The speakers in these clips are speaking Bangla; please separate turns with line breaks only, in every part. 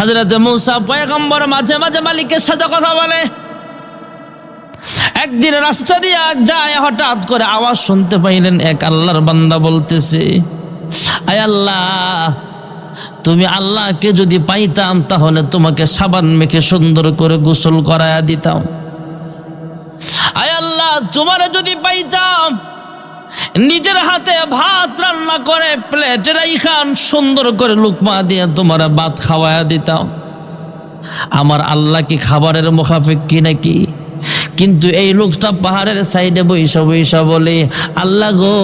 হযরত মূসা পয়গম্বর মাঝে মাঝে মালিকের সাথে কথা বলে। একদিন রাস্তা দিয়ে যায়, হঠাৎ করে আওয়াজ শুনতে পাইলেন এক আল্লাহর বান্দা বলতেছে, আয় আল্লাহ, তুমি আল্লাহকে যদি পাইতাম তাহলে তোমাকে সাবান মেখে সুন্দর করে গোসল করায়া দিতাম। আয় আল্লাহ, তোমার যদি পাইতাম নিজের হাতে ভাত রান্না করে প্লেটে রাইখান সুন্দর করে লুকমা দিয়ে তোমার ভাত খাওয়ায়া দিতাম। আমার আল্লাহ কি খাবারের মুখাপেক্ষী নাকি? কিন্তু এই লোকটা পাহাড়ের সাইডে বৈশা বৈশা বলে, আল্লাহ গো,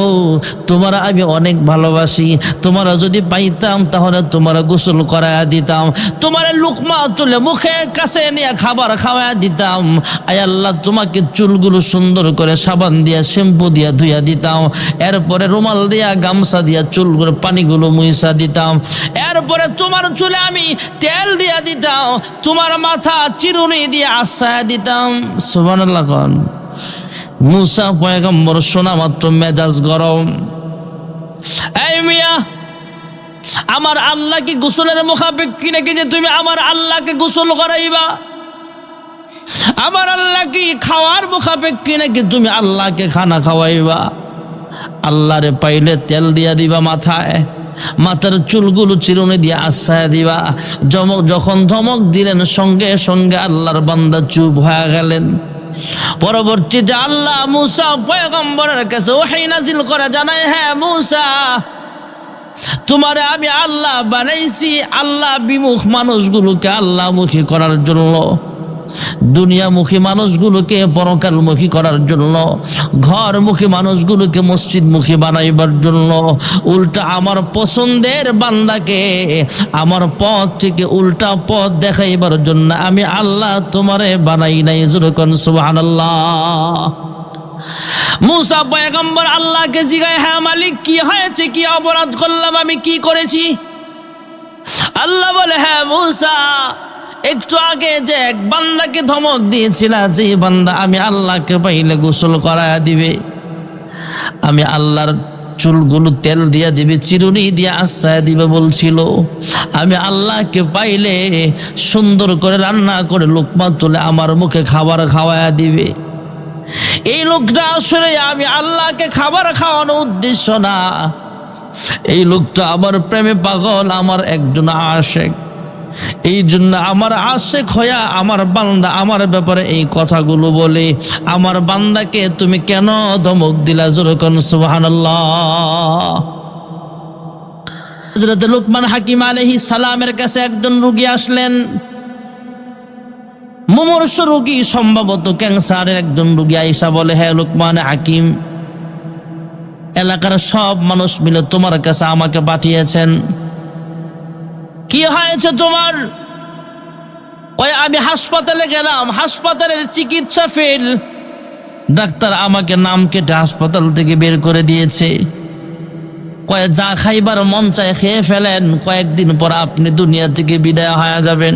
তোমার আমি অনেক ভালোবাসি, তোমার যদি পাইতাম তাহলে তোমার গোসল করায়া দিতাম, তোমার লুকমা তুলে মুখে কাছে নিয়ে খাবার খাওয়ায়া দিতাম। আয় আল্লাহ, তোমাকে চুলগুলো সুন্দর করে সাবান দিয়া শ্যাম্পু দিয়া ধুইয়া দিতাম, এরপরে রুমাল দিয়া গামছা দিয়া চুলগুলো পানিগুলো মুইসা দিতাম, এরপরে তোমার চুলে আমি তেল দিয়া দিতাম, তোমার মাথা চিরুনি দিয়ে আশ্রয় দিতাম। সুবহানাল্লাহ। মূসা পয়গম্বর শোনা মাত্র মেজাজ গরম। এই মিয়া, আমার আল্লাহ কি গোসলের মুখাপেক্ষী নাকি যে তুমি আমার আল্লাহকে গোসল করাইবা? আমার আল্লাহ কি খাওয়ার মুখাপেক্ষী নাকি তুমি আল্লাহকে খানা খাওয়াইবা? আল্লাহরে পাইলে তেল দিয়া দিবা মাথায়, মাথার চুলগুলো চিরুনি দিয়ে আশ্রয় দিবা। যখন ধমক দিলেন সঙ্গে সঙ্গে আল্লাহর বান্দা চুপ হয়ে গেলেন। পরবর্তীতে আল্লাহ মূসা পয়গম্বরের কাছে ওহী নাজিল করে জানায়, হ্যাঁ মূসা, তোমারে আমি আল্লাহ বানাইছি আল্লাহ বিমুখ মানুষগুলোকে আল্লাহমুখী করার জন্য, দুনিয়ামুখী মানুষগুলোকে পরকালমুখী করার জন্য, ঘরমুখী মানুষগুলোকে মসজিদমুখী বানাইবার জন্য। উল্টা আমার পছন্দের বান্দাকে আমার পথ থেকে উল্টা পথ দেখাইবার জন্য আমি আল্লাহ তোমারে বানাই নাই। যখন সুবহানাল্লাহ। মূসা পয়গম্বর আল্লাহকে জিজ্ঞাসা, হ্যাঁ মালিক, কি হয়েছে, কি অপরাধ করলাম, আমি কি করেছি? আল্লাহ বলে, হ্যাঁ মূসা, একটু আগে যে এক বান্দাকে ধমক দিয়েছিল, যে বান্দা আমি আল্লাহকে পাইলে গোসল করায়া দিবে, আমি আল্লাহর চুলগুলো তেল দিয়া দিবে, চিরুনি দিয়ে আশ্রয় দিবে বলছিল, আমি আল্লাহকে পাইলে সুন্দর করে রান্না করে লোকমা তুলে আমার মুখে খাবার খাওয়ায়া দিবে, এই লোকটা আসলে আমি আল্লাহকে খাবার খাওয়ানো উদ্দেশ্য না, এই লোকটা আমার প্রেমে পাগল, আমার একজন আশেক। এই জন্য আমার আশেক হইয়া আমার বান্দা আমার ব্যাপারে এই কথাগুলো বলে, আমার বান্দাকে তুমি কেন ধমক দিলা? যখন সুবহানাল্লাহ। হযরত লুকমান হাকিম আলাইহিস সালামের কাছে একজন রোগী আসলেন, মুমূর্ষ রোগী, সম্ভবত ক্যান্সারের একজন রোগী। আয়েশা বলে, হ্যাঁ লুকমান হাকিম, এলাকার সব মানুষ মিলে তোমার কাছে আমাকে পাঠিয়েছেন, কি হয়েছে তোমার? ওই আমি হাসপাতালে গেলাম, হাসপাতালের চিকিৎসা ফেল, ডাক্তার আমাকে নাম কেটে হাসপাতাল থেকে বের করে দিয়েছে, কয়ে যা খাইবার মন চায় খেয়ে ফেলেন, কয়েকদিন পর আপনি দুনিয়া থেকে বিদায় হয়ে যাবেন।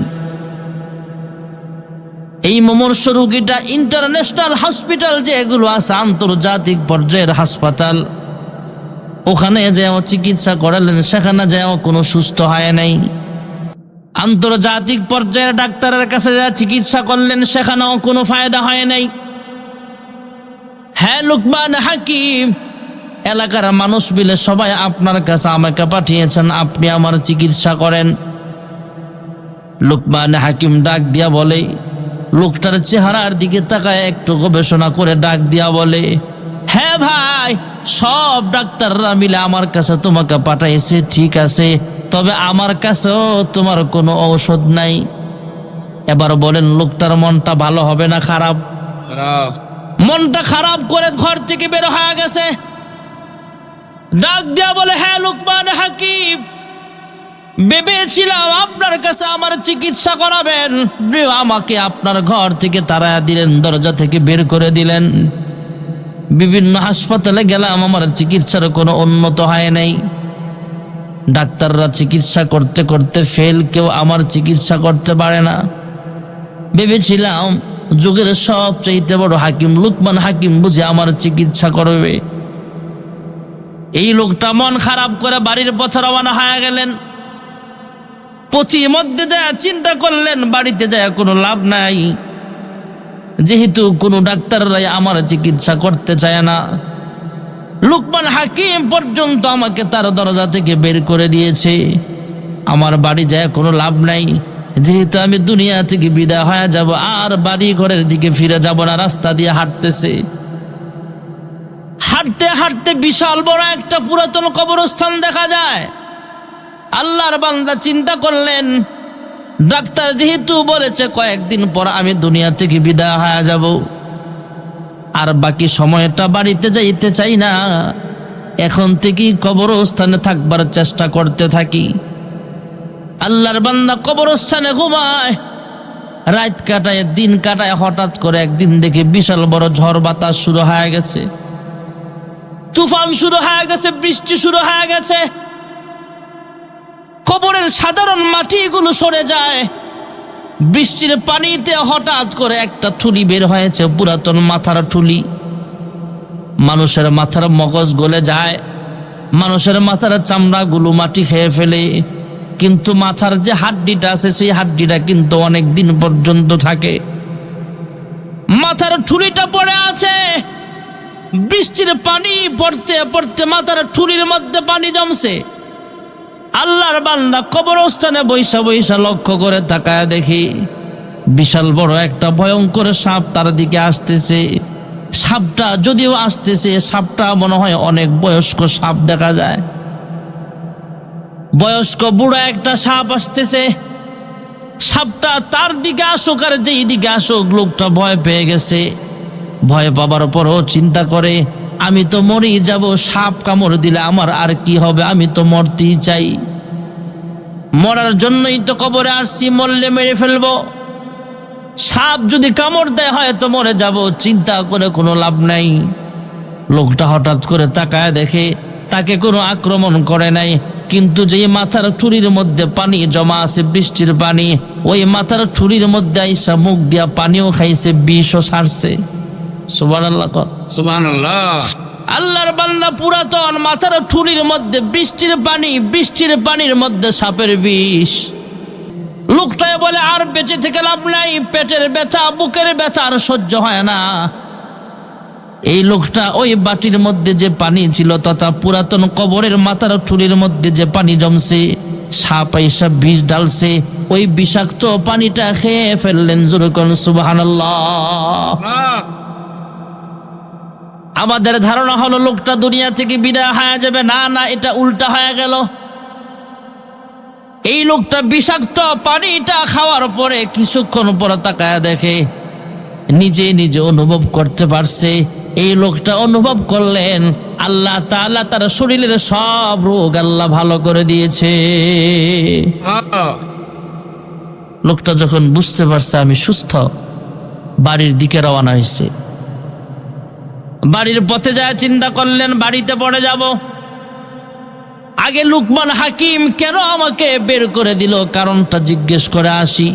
এই মুমূর্ষ রোগীটা ইন্টারন্যাশনাল হসপিটাল যেগুলো আছে, আন্তর্জাতিক পর্যায়ের হাসপাতাল, ওখানে যেও চিকিৎসা করালেন, সেখানে যেও কোনো সুস্থ হয় নাই। আন্তর্জাতিক পর্যায়ের ডাক্তারের কাছে যা চিকিৎসা করলেন, সেখানেও কোনো ফায়দা হয় নাই। হ্যাঁ লুকমান হাকিম, এলাকার মানুষ মিলে সবাই আপনার কাছে আমাকে পাঠিয়েছেন, আপনি আমার চিকিৎসা করেন। লুকমান হাকিম ডাক দিয়া বলে, লোকটার চেহারার দিকে তাকায় একটু গবেষণা করে ডাক দিয়া বলে, হ্যাঁ ভাই, সব ডাক্তাররা মিলে আমার কাছে তোমাকে পাঠাইছে, ঠিক আছে, তবে আমার কাছেও তোমার কোনো ঔষধ নাই। এবার বলেন, লোকটার মনটা ভালো হবে না খারাপ? মনটা খারাপ করে ঘর থেকে বের হয়ে গেছে। ডাক দিয়া বলে, হ্যাঁ লুকমান হাকিম, ভেবেছিলাম আপনার কাছে আমার চিকিৎসা করাবেন, আমাকে আপনার ঘর থেকে তাড়া দিলেন, দরজা থেকে বের করে দিলেন। বিভিন্ন হাসপাতালে গেলাম, আমার চিকিৎসার কোনো উন্নত হয় নাই, ডাক্তাররা চিকিৎসা করতে করতে ফেল, কেউ আমার চিকিৎসা করতে পারে না। ভেবেছিলাম যুগের সবচেয়ে বড় হাকিম লুকমান হাকিম বুঝে আমার চিকিৎসা করবে। এই লোকটা মন খারাপ করে বাড়ির পথে রওনা হয়ে গেলেন। মধ্যে যায় চিন্তা করলেন বাড়িতে যায় কোনো লাভ নাই, যেহেতু কোনো ডাক্তাররাই আমার চিকিৎসা করতে চায় না। লুকমান হাকিম পর্যন্ত আমাকে তার দরজা থেকে বের করে দিয়েছে, আমার বাড়ি যায় কোনো লাভ নাই, যেহেতু আমি দুনিয়া থেকে বিদায় হয়ে যাব, আর বাড়ি ঘরের দিকে ফিরে যাব না। রাস্তা দিয়ে হাঁটতেছে, হাঁটতে হাঁটতে বিশাল বড় একটা পুরাতন কবরস্থান দেখা যায়। আল্লাহর বান্দা চিন্তা করলেন, ডাক্তার যেহেতু বলেছে কয়েকদিন পর আমি দুনিয়া থেকে বিদায় হয়ে যাব, আর বাকি সময়টা বাড়িতে যাইতে চাই না, এখন থেকেই কবরস্থানে থাকবার চেষ্টা করতে থাকি। আল্লাহর বান্দা কবরস্থানে ঘুমায়, রাত কাটায় দিন কাটায়। হঠাৎ করে একদিন দেখে বিশাল বড় ঝড় বাতাস শুরু হয়ে গেছে, তুফান শুরু হয়ে গেছে, বৃষ্টি শুরু হয়ে গেছে। কবরের সাধারণ মাটিগুলো সরে যায়, বৃষ্টির পানিতে হঠাৎ করে একটা ঠুলি বের হয়েছে, পুরাতন মাথার ঠুলি। মানুষের মাথার মগজ গলে যায়, মানুষের মাথার চামড়াগুলো মাটি খেয়ে ফেলে, কিন্তু মাথার যে হাড্ডিটা আছে সেই হাড্ডিটা কিন্তু অনেক দিন পর্যন্ত থাকে। মাথার ঠুলিটা পড়ে আছে, বৃষ্টির পানি পড়তে পড়তে মাথার ঠুলির মধ্যে পানি জমছে। আল্লাহর বান্দা কবরস্থানে বৈশা বৈশা লক্ষ্য করে তাকায় দেখি বিশাল বড় একটা ভয়ঙ্কর সাপ তার দিকে আসতেছে। সাপটা যদিও আসতেছে, সাপটা মনে হয় অনেক বয়স্ক সাপ দেখা যায়, বয়স্ক বুড়া একটা সাপ আসতেছে। সাপটা তার দিকে আসুক আর যেই দিকে আসুক, লোকটা ভয় পেয়ে গেছে। ভয় পাবার পরও চিন্তা করে, আমি তো মরেই যাব, সাপ কামড় দিলে আমার আর কি হবে, আমি তো মরতেই চাই, মরার জন্যই তো কবরে আসছি, মরলে মেরে ফেলবো, সাপ যদি কামড় দেয় হয়তো মরে যাব, চিন্তা করে কোনো লাভ নাই। লোকটা হঠাৎ করে তাকায় দেখে তাকে কোনো আক্রমণ করে নাই, কিন্তু যেই মাথার ঠুরির মধ্যে পানি জমা আছে, বৃষ্টির পানি, ওই মাথার ঠুরির মধ্যে আইসা মুখ দিয়া পানিও খাইছে, বিষও ছাড়ছে। সুবহানাল্লাহ,
সুবহানাল্লাহ।
আল্লাহর বান্দা পুরাতন মাথার ঠুরির মধ্যে বৃষ্টির পানি, বৃষ্টির পানির মধ্যে সাপের বিষ। লোকটাই বলে আর বেঁচে থেকে লাভ নাই, পেটের ব্যথা বুকের ব্যথা আর সহ্য হয় না। এই লোকটা ওই বাটির মধ্যে যে পানি ছিল তথা পুরাতন কবরের মাথার ঠুরির মধ্যে যে পানি জমছে, সাপ আইসা বিষ ঢালছে, ওই বিষাক্ত পানিটা খেয়ে ফেললেন। জোরে কোন সুবহানাল্লাহ। আমাদের ধারণা হলো লোকটা দুনিয়া থেকে বিদায় হয়ে যাবে, না না, এটা উল্টা হয়ে গেল। এই লোকটা বিষাক্ত পানিটা খাওয়ার পরে কিছুক্ষণ পর তাকায় দেখে নিজে নিজে অনুভব করতে পারছে। এই লোকটা অনুভব করলেন আল্লাহ তাআলা তার শরীরের সব রোগ আল্লাহ ভালো করে দিয়েছে। লোকটা যখন বুঝতে পারছে আমি সুস্থ, বাড়ির দিকে রওনা হয়েছে। বাড়ির পথে যায় চিন্তা করলেন বাড়িতে পড়ে যাব। আগে লুকমান হাকিম কেন আমাকে বের করে দিল কারণটা জিজ্ঞেস করে আসি।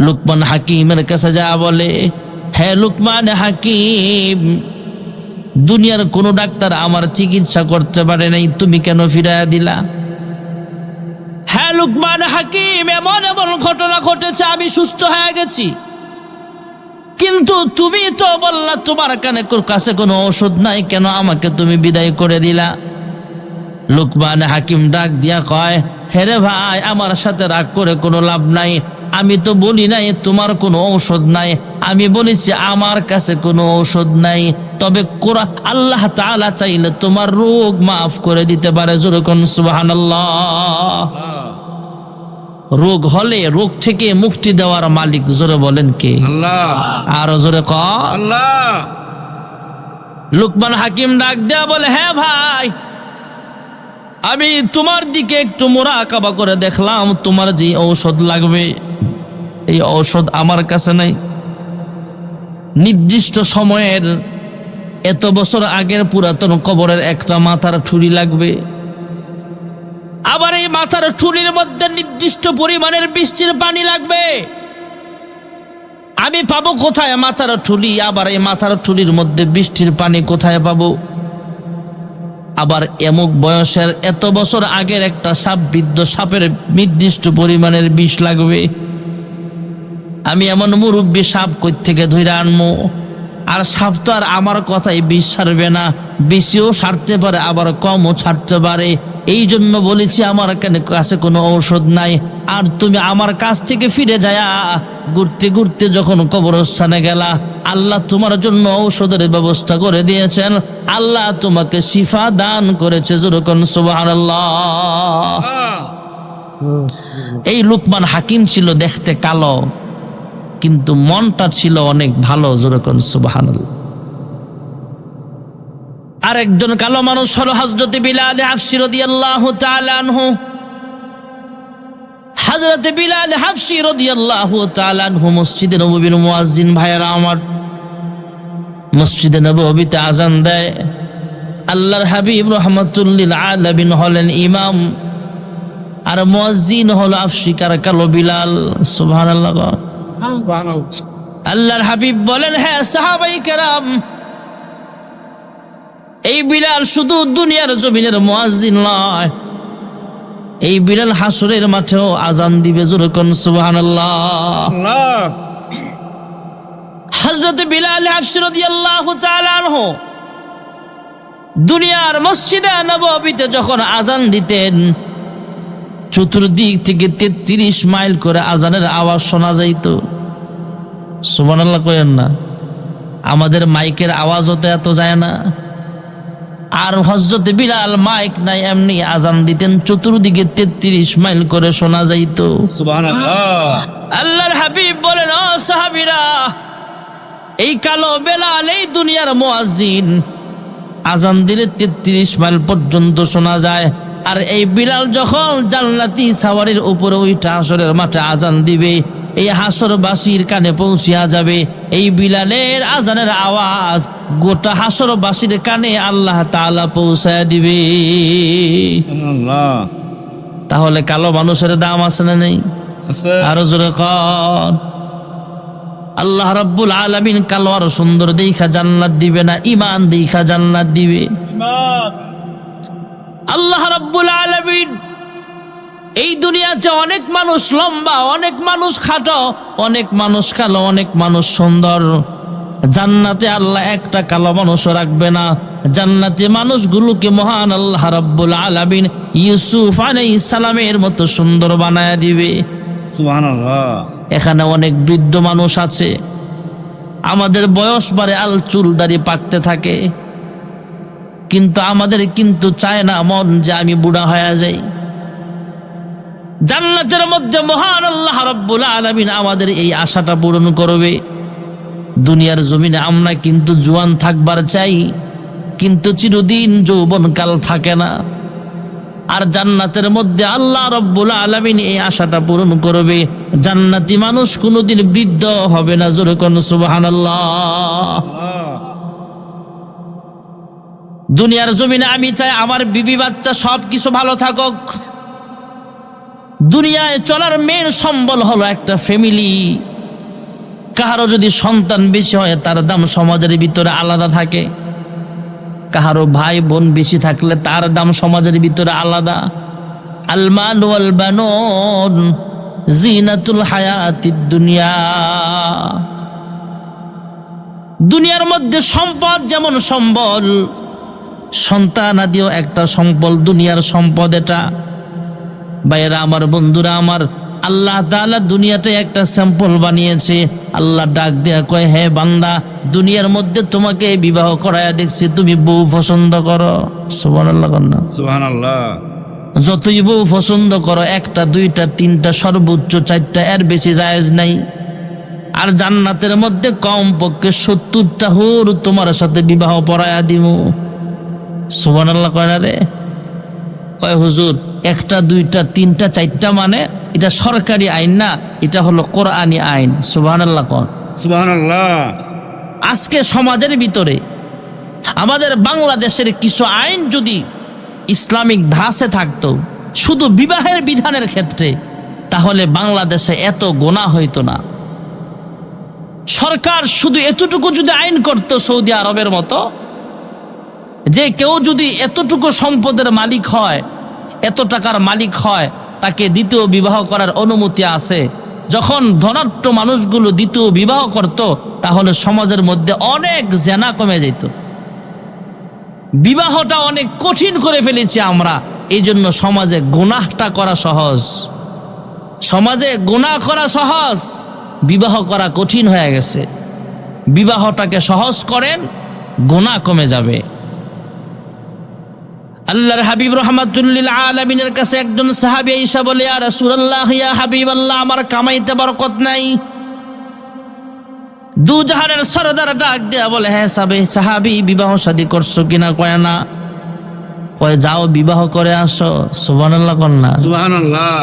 লুকমান হাকিমের কাছে যা বলে, হ্যাঁ লুকমান হাকিম, দুনিয়ার কোনো ডাক্তার আমার চিকিৎসা করতে পারে নাই, তুমি কেন ফিরাইয়া দিলা? হ্যাঁ লুকমান হাকিম, এমন এমন ঘটনা ঘটেছে, আমি সুস্থ হয়ে গেছি, কিন্তু তুমি তো বললা তোমার কাছে কোনো ঔষধ নাই, কেন আমাকে তুমি বিদায় করে দিলা? লুকমান হাকিম ডাক দিয়া কয়, হেরে ভাই, আমার সাথে রাগ করে কোনো লাভ নাই, আমি তো বলি নাই তোমার কোনো ঔষধ নাই, আমি বলেছি আমার কাছে কোনো ঔষধ নাই, তবে আল্লাহ তাআলা চাইলে তোমার রোগ মাফ করে দিতে পারে। জোরে কোন সুবহানাল্লাহ। রোগ হলে রোগ থেকে মুক্তি দেওয়ার মালিক, জোরে বলেন কে?
আল্লাহ।
আরো জোরে ক
আল্লাহ।
লুকমান হাকিম ডাক দেয়া বলে, হ্যাঁ ভাই, আমি তোমার দিকে একটু মুরাকাবা করে দেখলাম, তোমার যে ঔষধ লাগবে এই ঔষধ আমার কাছে নাই। নির্দিষ্ট সময়ের এত বছর আগের পুরাতন কবরের একটা মাথার ঠুরি লাগবে, আবার এই মাথার ঠুরির মধ্যে নির্দিষ্ট পরিমাণের বৃষ্টির পানি লাগবে। আমি পাবো কোথায় মাথার ঠুলি? আবার এই মাথার ঠুলির মধ্যে বৃষ্টির পানি কোথায় পাবো? আবার এমুক বয়সের এত বছর আগের একটা সাপ বিদ্ধ সাপের নির্দিষ্ট পরিমাণের বিষ লাগবে, আমি এমন মুরব্বী সাপ কই থেকে ধরে আনবো? আর সাপ তো আর আমার কথাই বিষ ছাড়বে না, বেশিও ছাড়তে পারে আবার কমও ছাড়তে পারে। এই জন্য বলেছি আমার কাছে কোনো ঔষধ নাই। আর তুমি আমার কাছ থেকে ফিরে যায়া ঘুরতে ঘুরতে যখন কবরস্থানে গেলা, আল্লাহ তোমার জন্য ঔষধের ব্যবস্থা করে দিয়েছেন, আল্লাহ তোমাকে শিফা দান করেছে। যেরকম সুবহানাল্লাহ। এই লুকমান হাকিম ছিল দেখতে কালো, কিন্তু মনটা ছিল অনেক ভালো। যেরকম সুবহানাল্লাহ। আরেকজন কালো মানুষ হলো হযরত বিলাল হাফসি রাদিয়াল্লাহু তাআলা আনহু। হযরত বিলাল হাফসি রাদিয়াল্লাহু তাআলা আনহু মসজিদে নববীর মুয়াজ্জিন। ভাইয়েরা আমার, মসজিদে নববীতে আযান দেয়। আল্লাহর হাবিব রাহমাতুল লিল আলামিন হলেন ইমাম, আর মুয়াজ্জিন হলো আফ্রিকার কালো বিলাল। সুবহানাল্লাহ। আল্লাহর হাবিব বলেন, হ্যাঁ সাহাবায়ে কেরাম, এই বিলাল শুধু দুনিয়ার জমিনের মুয়াজ্জিন নয়, এই বিলাল হাসরের মাঠেও আজান দিবে। যেরকম সুবহানাল্লাহ। হযরত বিলাল হাফসি রাদিয়াল্লাহু তাআলা আনহু দুনিয়ার মসজিদে নববীতে যখন আজান দিতেন, চতুর্দিক থেকে 33 মাইল করে আজানের আওয়াজ শোনা যাইত। সুবহানাল্লাহ কইেন না, আমাদের মাইকের আওয়াজও তো এত যায় না। আর হযরত বিলাল মাইক নাই, এমনি আজান দিতেন, চতুর্দিকে 33 মাইল করে শোনা যাইত।
সুবহানাল্লাহ।
আল্লাহর হাবিব বলেন, ও সাহাবীরা, এই কালো বিলাল এই দুনিয়ার মুয়াজ্জিন, আজান দিলে 33 মাইল পর্যন্ত শোনা যায়। আর এই বিলাল যখন জান্নাতি সাওয়ারির উপরে উঠে হাসরের মাঠে আজান দিবে, এই হাসরবাসীর কানে পৌঁছিয়া যাবে। এই বিলালের আজানের আওয়াজ গোটা হাসরবাসীর কানে আল্লাহ তাআলা পৌঁছায়া দিবে। তাহলে কালো মানুষের দাম আছে না নেই? আরো জোরে কর। আল্লাহ রাব্বুল আলামিন কালো আর সুন্দর দেখা জান্নাত দিবে না, ঈমান দেখা জান্নাত দিবে। আল্লাহ রাব্বুল আলামিন এই দুনিয়াতে অনেক মানুষ লম্বা, অনেক মানুষ খাটো, অনেক মানুষ কালো, অনেক মানুষ সুন্দর। জান্নাতে আল্লাহ একটা কালো মানুষও রাখবে না। জান্নাতে মানুষগুলোকে মহান আল্লাহ রাব্বুল আলামিন ইউসুফ আলাইহিস সালামের মতো সুন্দর বানায়া দিবে।
সুবহানাল্লাহ।
এখানে অনেক বৃদ্ধ মানুষ আছে, আমাদের বয়স বাড়ে, আল চুল দাড়ি পাকতে থাকে, কিন্তু আমাদের কিন্তু চায় না মন যে আমি বুড়া হয়ে যাই। জান্নাতের মধ্যে মহান আল্লাহ রাব্বুল আলামিন আমাদের এই আশাটা পূরণ করবে। দুনিয়ার জমিনে আমরা কিন্তু জোয়ান থাকবার চাই, কিন্তু চিরদিন যৌবনকাল থাকে না। আর জান্নাতের মধ্যে আল্লাহ রাব্বুল আলামিন এই আশাটা পূরণ করবে, জান্নাতি মানুষ কোনোদিন বৃদ্ধ হবে না। জোরে কোন সুবহানাল্লাহ। দুনিয়ার জমিনে আমি চাই আমার বিবি বাচ্চা সব কিছু ভালো থাকুক। দুনিয়ায় চলার মেন সম্বল হলো একটা ফ্যামিলি। কাহারো যদি সন্তান বেশি হয় তার দাম সমাজের ভিতরে আলাদা থাকে, কাহারো ভাই বোন বেশি থাকলে তার দাম সমাজের ভিতরে আলাদা। আল মাল ওয়াল বানুন জিনাতুল হায়াতিদ দুনিয়া। দুনিয়ার মধ্যে সম্পদ যেমন সম্বল, সন্তান আদিও একটা সম্পদ, দুনিয়ার সম্পদ এটা। ভাইয়েরা আমার, বন্ধুরা আমার, আল্লাহ তাআলা দুনিয়াতে একটা স্যাম্পল বানিয়েছে। আল্লাহ ডাক দেয়া কয়, হে বান্দা, দুনিয়ার মধ্যে তোমাকে বিবাহ করায়া দেখছি, তুমি বউ পছন্দ করো। সুবহানাল্লাহ।
সুবহানাল্লাহ।
যতই বউ পছন্দ করো, একটা দুইটা তিনটা সর্বোচ্চ 4টা, এর বেশি জায়েজ নাই। আর জান্নাতের মধ্যে কমপক্ষে 70টা হুর তোমার সাথে বিবাহ পড়ায়া দিমু। সুবহানাল্লাহ কয় না রে? কয় হুজুর, একটা দুইটা তিনটা 4টা মানে এটা সরকারি আইন না, এটা হলো কোরআনী আইন। সুবহানাল্লাহ কোন।
সুবহানাল্লাহ।
আজকে সমাজের ভিতরে আমাদের বাংলাদেশের কিছু আইন যদি ইসলামিক ধাঁচে থাকতো, শুধু বিবাহের বিধানের ক্ষেত্রে, তাহলে বাংলাদেশে এত গোনা হইতো না। সরকার শুধু এতটুকু যদি আইন করত সৌদি আরবের মতো, যে কেউ যদি এতটুকু সম্পদের মালিক হয়, এত টাকার মালিক হয়, তাকে দ্বিতীয় বিবাহ করার অনুমতি আছে। যখন ধনাঢ্য মানুষগুলো দ্বিতীয় বিবাহ করত, তাহলে সমাজের মধ্যে অনেক জেনা কমে যেত। বিবাহটা অনেক কঠিন করে ফেলেছি আমরা, এই জন্য সমাজে গুনাহটা করা সহজ। সমাজে গুনাহ করা সহজ, বিবাহ করা কঠিন হয়ে গেছে। বিবাহটাকে সহজ করেন, গুনাহ কমে যাবে। আল্লাহর হাবিব রাহমাতুল লিল আলামিনের কাছে একজন সাহাবী আয়েশা বলে, ইয়া রাসূলুল্লাহ, ইয়া হাবিবাল্লাহ, আমার কামাইতে বরকত নাই। দু জাহানের সরদার ডাক দেয়া বলে, হ্যাঁ সাহাবী, বিবাহ শাদী করছো কিনা? কয় না। কয় যাও বিবাহ করে আসো। সুবহানাল্লাহ কন্যা।
সুবহানাল্লাহ।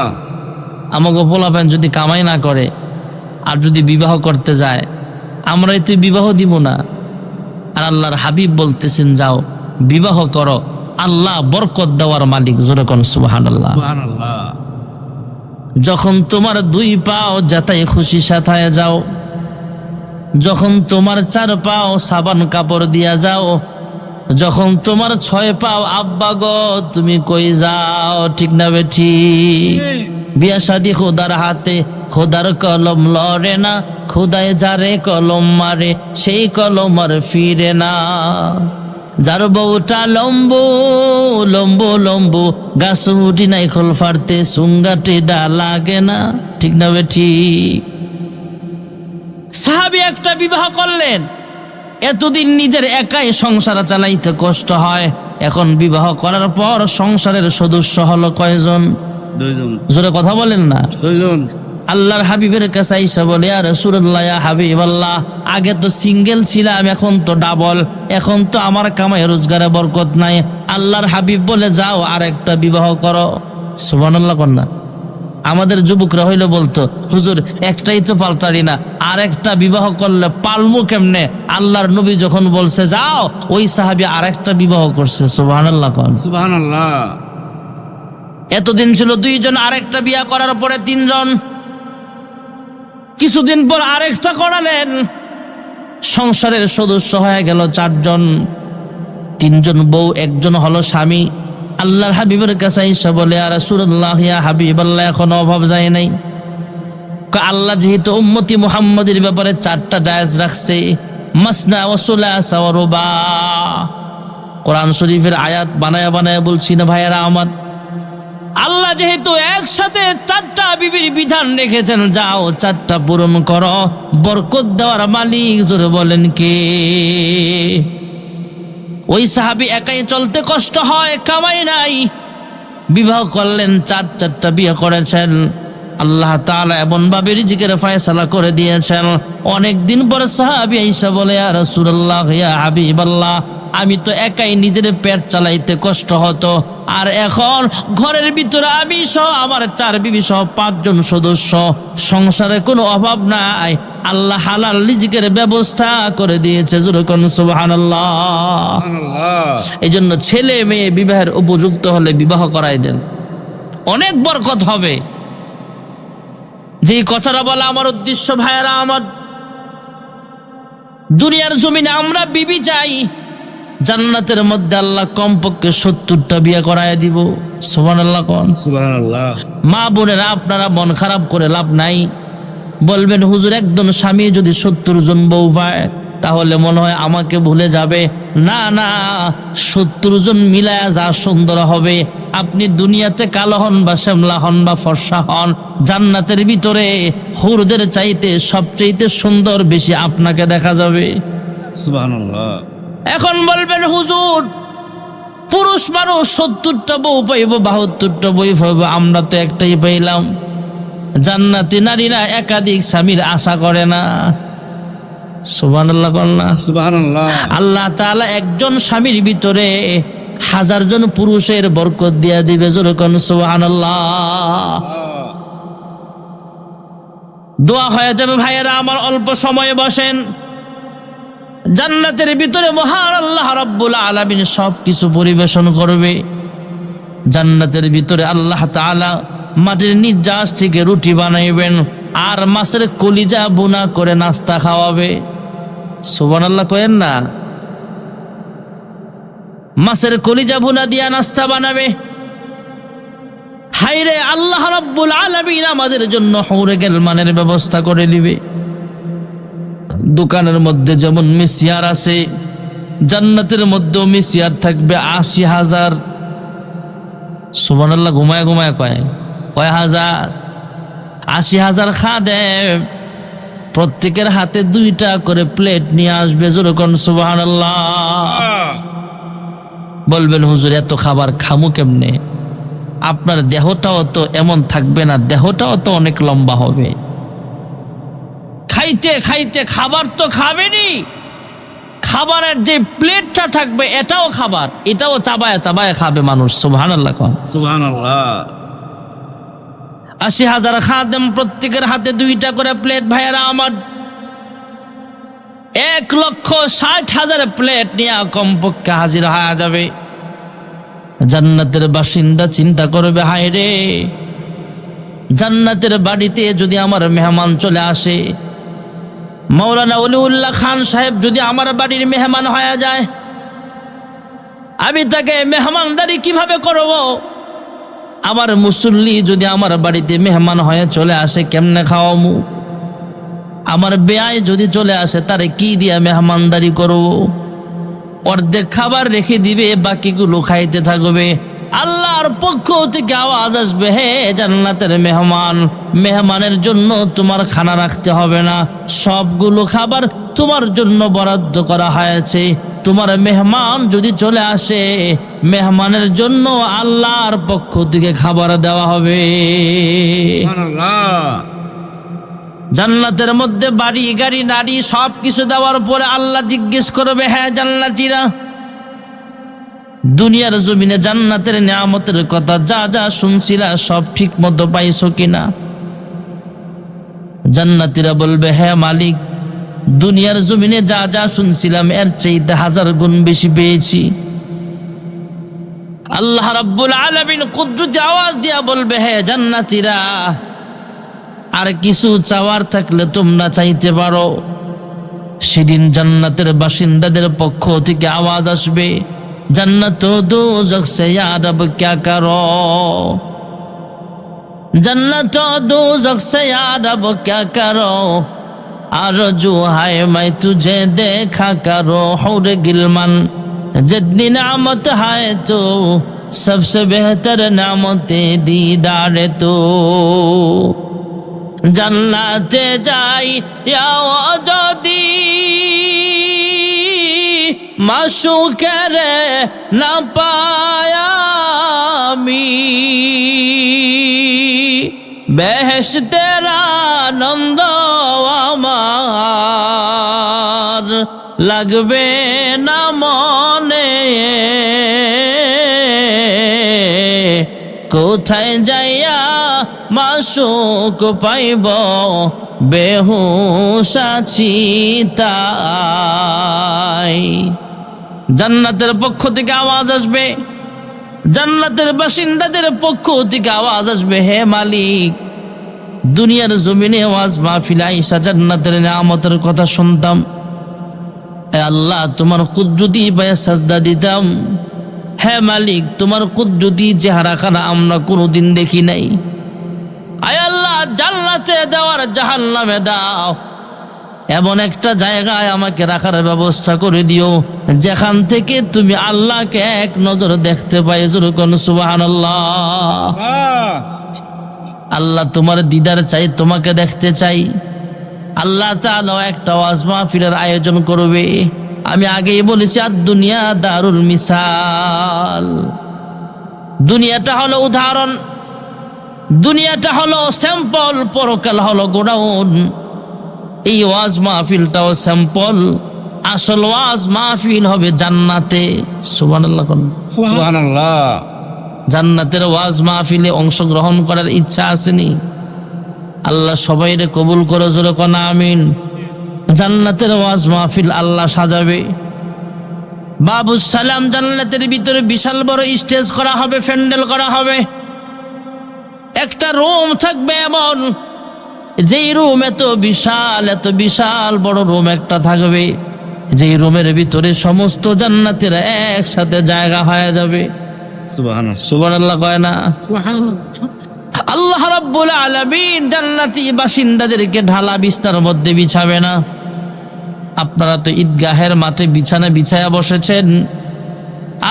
আমাকে পোলাপেন যদি কামাই না করে আর যদি বিবাহ করতে যায়, আমরাই তো বিবাহ দিব না। আর আল্লাহর হাবিব বলতেছেন, যাও বিবাহ করো, আল্লাহ বরকত দেওয়ার মালিক। জোরে কোন সুবহানাল্লাহ।
সুবহানাল্লাহ।
যখন তোমার দুই পাও যাতাই খুশি সাথায় যাও, যখন তোমার চার পাও সাবান কাপড় দিয়া যাও, যখন তোমার ছয় পাও আব্বা গো তুমি কই যাও, ঠিক না বেঠি? বিয়া শাদী খোদার হাতে, খোদার কলম লড়ে না, খোদায় যারে কলম মারে সেই কলম আর ফিরে না। যার বউটা লম্বু লম্বু লম্বু, গাছ উঠি নাই খোল ফাড়তে সুঙ্গাটে ডা লাগে না, ঠিক না বেঠি? সাহাবী একটা বিবাহ করলেন, এতদিন নিজের একাই সংসার চালাইতে কষ্ট হয়, এখন বিবাহ করার পর সংসারের সদস্য হলো কয়জন?
দুইজন।
জোরে কথা বলেন না।
দুইজন।
আল্লাহর হাবিবের কাছে আইসা বলে, ইয়া রাসূলুল্লাহ, ইয়া হাবিবাল্লাহ, আগে তো সিঙ্গেল ছিলাম, এখন তো ডাবল, এখন তো আমার কামাই রোজগারে বরকত নাই। আল্লাহর হাবিব বলে, যাও আরেকটা বিবাহ করো। সুবহানাল্লাহ কন্যা। আমাদের যুবকরা হইলে বলতো, হুজুর একটাই তো পাল্টারি না, আরেকটা বিবাহ করলে পালমু কেমনে? আল্লাহর নবী যখন বলছে যাও, ওই সাহাবী আরেকটা বিবাহ করছে। সুবহানাল্লাহ কোন।
সুবহানাল্লাহ।
এতদিন ছিল দুইজন, আরেকটা বিয়া করার পরে তিনজন, কিছুদিন পর আরেকটা করালেন, সংসারের সদস্য হয়ে গেল চারজন। তিনজন বউ, একজন হলো স্বামী। আল্লাহর হাবিবের কাছে এসে বলে, ইয়া রাসূলুল্লাহ, ইয়া হাবিবাল্লাহ, এখন অভাব যায় নাই। আল্লাহ যেহেতু উম্মতি মুহাম্মাদের ব্যাপারে চারটা জায়েজ রাখছে, মাসনা ওয়া সুলাসা ওয়া রুবা, কোরআন শরীফের আয়াত বানায়া বানায়া বলছি না ভাইয়েরা আমার। আল্লাহ যেহেতু একসাথে চারটা বিবির বিধান রেখেছেন, যাও চারটা পূরণ করো। বরকত দেওয়ার মালিক জোরে বলেন কে? ওই সাহাবী একাই চলতে কষ্ট হয়, কামাই নাই, বিবাহ করলেন, চারটা বিয়ে করেছেন। আল্লাহ তাআলা এমন ভাবে রিজিকের ফয়সালা করে দিয়েছেন। অনেকদিন পরে সাহাবী আয়েশা বলে, ইয়া রাসূলুল্লাহ, ইয়া হাবিবাল্লাহ, আমি তো একাই নিজের পেট চালাইতে কষ্ট হতো, আর এখন ঘরের ভিতরে আমি সহ আমার চার বিবি সহ পাঁচজন সদস্য, সংসারে কোনো অভাব নাই, আল্লাহ হালাল রিজিকের ব্যবস্থা করে দিয়েছে। যেরকম সুবহানাল্লাহ। এই জন্য ছেলে মেয়ে বিবাহের উপযুক্ত হলে বিবাহ করাই দেন, অনেক বরকত হবে। যেই কথাটা বলা আমার উদ্দেশ্য ভাইয়েরা আমার, দুনিয়ার জমিনে আমরা বিবি চাই, জান্নাতের মধ্যে আল্লাহ কমপক্ষে 70টা বিয়ে করায় দিব। সুবহানাল্লাহ কোন।
সুবহানাল্লাহ।
মা বোনেরা, আপনারা মন খারাপ করে লাভ নাই। বলবেন, হুজুর একজন স্বামী যদি 70 জন বউ পায় তাহলে মনে হয় আমাকে ভুলে যাবে। না না, 70 জন মিলায়া যা সুন্দর হবে, আপনি দুনিয়াতে কালো হন বা শ্যামলা হন বা ফর্সা হন, জান্নাতের ভিতরে হুরদের চাইতে সবচাইতে সুন্দর বেশি আপনাকে দেখা যাবে।
সুবহানাল্লাহ।
এখন বলবেন, হুজুর পুরুষ মানুষ 70টা বউ পাইব, 72টা বউ পাইব, আমরা তো একটাই পাইলাম। জান্নাতি নারীরা একাধিক স্বামীর আশা করে না। সুবহানাল্লাহ কন্যা।
সুবহানাল্লাহ।
আল্লাহ তাআলা একজন স্বামীর ভিতরে 1000 জন পুরুষের বরকত দিয়া দিবে। যেরকম সুবহানাল্লাহ। দোয়া হয়ে যাবে ভাইয়েরা আমার, অল্প সময়ে বসেন। জান্নাতের ভিতরে মহান আল্লাহ রাব্বুল আলামিন সবকিছু পরিবেশন করবে। জান্নাতের ভিতরে আল্লাহ তাআলা মাটির নির্যাস থেকে রুটি বানাইবেন আর মাছের কলিজা বোনা করে নাস্তা খাওয়াবে। সুবহানাল্লাহ কয়েন না। মাছের কলিজা ভুনা দিয়া নাস্তা বানাবে। হায়রে আল্লাহ রাব্বুল আলামিন আমাদের জন্য হুরে গেলমানের ব্যবস্থা করে দিবে। দোকানের মধ্যে যেমন মিসিয়ার আছে, জান্নাতের মধ্যেও মিসিয়ার থাকবে ৮০,০০০। সুবহানাল্লাহ। ঘুমায় ঘুমায় কয় হাজার? ৮০,০০০ খাদেম, প্রত্যেকের হাতে 2টা করে প্লেট নিয়ে আসবে। যেরকম সুবহানাল্লাহ। বলবেন হুজুর এত খাবার খামু কেমনে? আপনার দেহটাও তো এমন থাকবে না, দেহটাও তো অনেক লম্বা হবে। খাইতে খাইতে খাবার তো খাবেনি, খাবারের যে প্লেটটা থাকবে এটাও খাবার, এটাও চাবায় চাবায় খাবে মানুষ। সুবহানাল্লাহ।
সুবহানাল্লাহ।
৮০,০০০ খাদেম, প্রত্যেকের হাতে 2টা করে প্লেট। ভাইয়েরা আমার, ১,৬০,০০০ প্লেট নিয়ে কমপক্ষে হাজির হয়ে যাবে। জান্নাতের বাসিন্দা চিন্তা করবে, হায় রে, জান্নাতের বাড়িতে যদি আমার মেহমান চলে আসে, মাওলানা ওলিউল্লাহ খান সাহেব যদি আমার বাড়ির মেহমান হয়ে যায়, আমি তাকে মেহমানদারি কিভাবে করব? আমার মুসল্লি যদি আমার বাড়িতে মেহমান হয়ে চলে আসে, কেমনে খাওয়ামু? আমার বেয়াই যদি চলে আসে, তারে কি দিয়া মেহমানদারি করব? অর্ধেক খাবার রেখে দিবে, বাকিগুলো খাইতে থাকবে। আল্লাহর পক্ষ থেকে আওয়াজ আসবে, হে জান্নাতের মেহমান, মেহমানের জন্য তোমার খানা রাখতে হবে না, সবগুলো খাবার তোমার জন্য বরাদ্দ করা হয়েছে। তোমার মেহমান যদি চলে আসে, মেহমানের জন্য আল্লাহর পক্ষ থেকে খাবার দেওয়া হবে।
সুবহানাল্লাহ।
জান্নাতের মধ্যে বাড়ি গাড়ি নারী সব কিছু দেওয়ার পরে আল্লাহ জিজ্ঞেস করবে, হ্যাঁ জান্নাতীরা, দুনিয়ার জমিনে জান্নাতের নিয়ামতের কথা যা যা শুনছিলা সব ঠিক মতো পাইছো কিনা? জান্নাতীরা বলবে, হ্যাঁ মালিক, দুনিয়ার জমিনে যা যা শুনছিলাম এর চাইতে 1000 গুণ বেশি পেয়েছি। আল্লাহ রাব্বুল আলামিন কুদরতি আওয়াজ দিয়া বলবে, হে জান্নাতীরা, আর কিছু চাওয়ার থাকলে তোমরা চাইতে পারো। সেদিন জান্নাতের বাসিন্দাদের পক্ষ থেকে আওয়াজ আসবে, जन्नत दोज़ख से या रब क्या करो, जन्नत दोज़ख से या रब क्या करो, आरज़ू है मैं तुझे देखा करो, हुर गिलमन जितनी नेमत है तो सबसे बेहतर नेमते दीदार तो, जन्नते जाई या वजदी মাশূকেরে না পায়ামি, বেহেশতের আনন্দ আমার লাগবে না মনে, কোথায় যাইয়া মাশূক পাইব, বেহুশ আছি তাই। জান্নাতের পক্ষ থেকে আওয়াজ আসবে, জান্নাতের বাসিন্দাদের পক্ষ থেকে আওয়াজ আসবে, হে মালিক, দুনিয়ার জমিনে ওয়াজ মাহফিল আইসা জান্নাতের নিয়ামতের কথা শুনতাম, হে আল্লাহ তোমার কুদরতি পায়ে সাজদা দিতাম, হে মালিক তোমার কুদরতি চেহারাখানা আমরা কোনোদিন দেখি নাই। আয় আল্লাহ, জান্নাতে দেওয়ার জাহান্নামে দাও, এমন একটা জায়গায় আমাকে রাখার ব্যবস্থা করে দিও যেখান থেকে তুমি আল্লাহকে এক নজর দেখতে পাই। যেরকম সুবহানাল্লাহ। আল্লাহ তোমার দিদার চাই, তোমাকে দেখতে চাই। আল্লাহ তাআলা একটা ওয়াজ মাহফিলের আয়োজন করবে। আমি আগেই বলেছি, আর দুনিয়া দারুল মিসাল, দুনিয়াটা হলো উদাহরণ, দুনিয়াটা হলো স্যাম্পল, পরকাল হলো গোডাউন। এই ওয়াজ মাহফিলটাও স্যাম্পল, আসল ওয়াজ মাহফিল হবে জান্নাতে। সুবহানাল্লাহ।
সুবহানাল্লাহ।
জান্নাতের ওয়াজ মাহফিলে অংশগ্রহণ করার ইচ্ছা আসেনি? আল্লাহ সবাইরে কবুল করে, জোরে কোন আমিন। জান্নাতের ওয়াজ মাহফিল আল্লাহ সাজাবে। বাবু সালাম জান্নাতের ভিতরে বিশাল বড় স্টেজ করা হবে, প্যান্ডেল করা হবে। একটা রুম থাকবে এমন, যেই রুম এত বিশাল বড় রুম একটা থাকবে, যে রুমের ভিতরে সমস্ত জান্নাতীরা একসাথে জায়গা হয়ে যাবে।
সুবহানাল্লাহ।
সুবহানাল্লাহ কয় না? আল্লাহ রাব্বুল আলামিন জান্নাতি বাসিন্দাদেরকে ঢালা বিছানার মধ্যে বিছাবে না। আপনারা তো ঈদগাহের মাঠে বিছানা বিছায়া বসেছেন,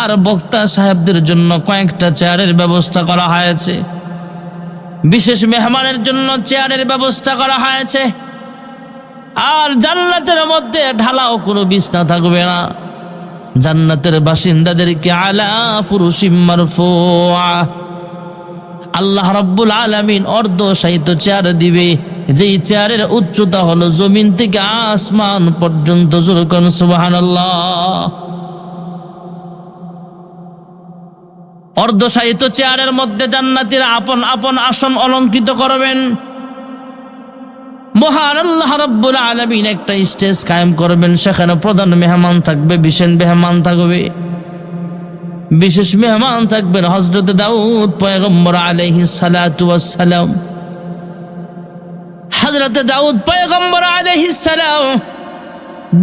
আর বক্তা সাহেবদের জন্য কয়েকটা চেয়ারের ব্যবস্থা করা হয়েছে, বিশেষ মেহমানের জন্য চেয়ারের ব্যবস্থা করা হয়েছে। আর জান্নাতের মধ্যে ঢালাও কোনো বিছানা থাকবে না। জান্নাতের বাসিন্দাদেরকে আলা ফুরুশিম মারফুআ আল্লাহ রাব্বুল আলামিন অর্ধশায়িত চেয়ার দিবে, যেই চেয়ারের উচ্চতা হলো জমিন থেকে আসমান পর্যন্ত। জোরে কোন সুবহানাল্লাহ। অর্ধশায়িত চেয়ারের মধ্যে জান্নাতীরা আপন আপন আসন অলঙ্কৃত করবেন। মহান আল্লাহ রাব্বুল আলামিন একটা স্টেজ কায়েম করবেন, সেখানে প্রধান মেহমান থাকবে, বিশেষ মেহমান থাকবে। বিশেষ মেহমান থাকবেন হযরত দাউদ পয়গম্বর আলাইহিস সালাতু ওয়াস সালাম। হযরত দাউদ পয়গম্বর আলাইহিস সালাম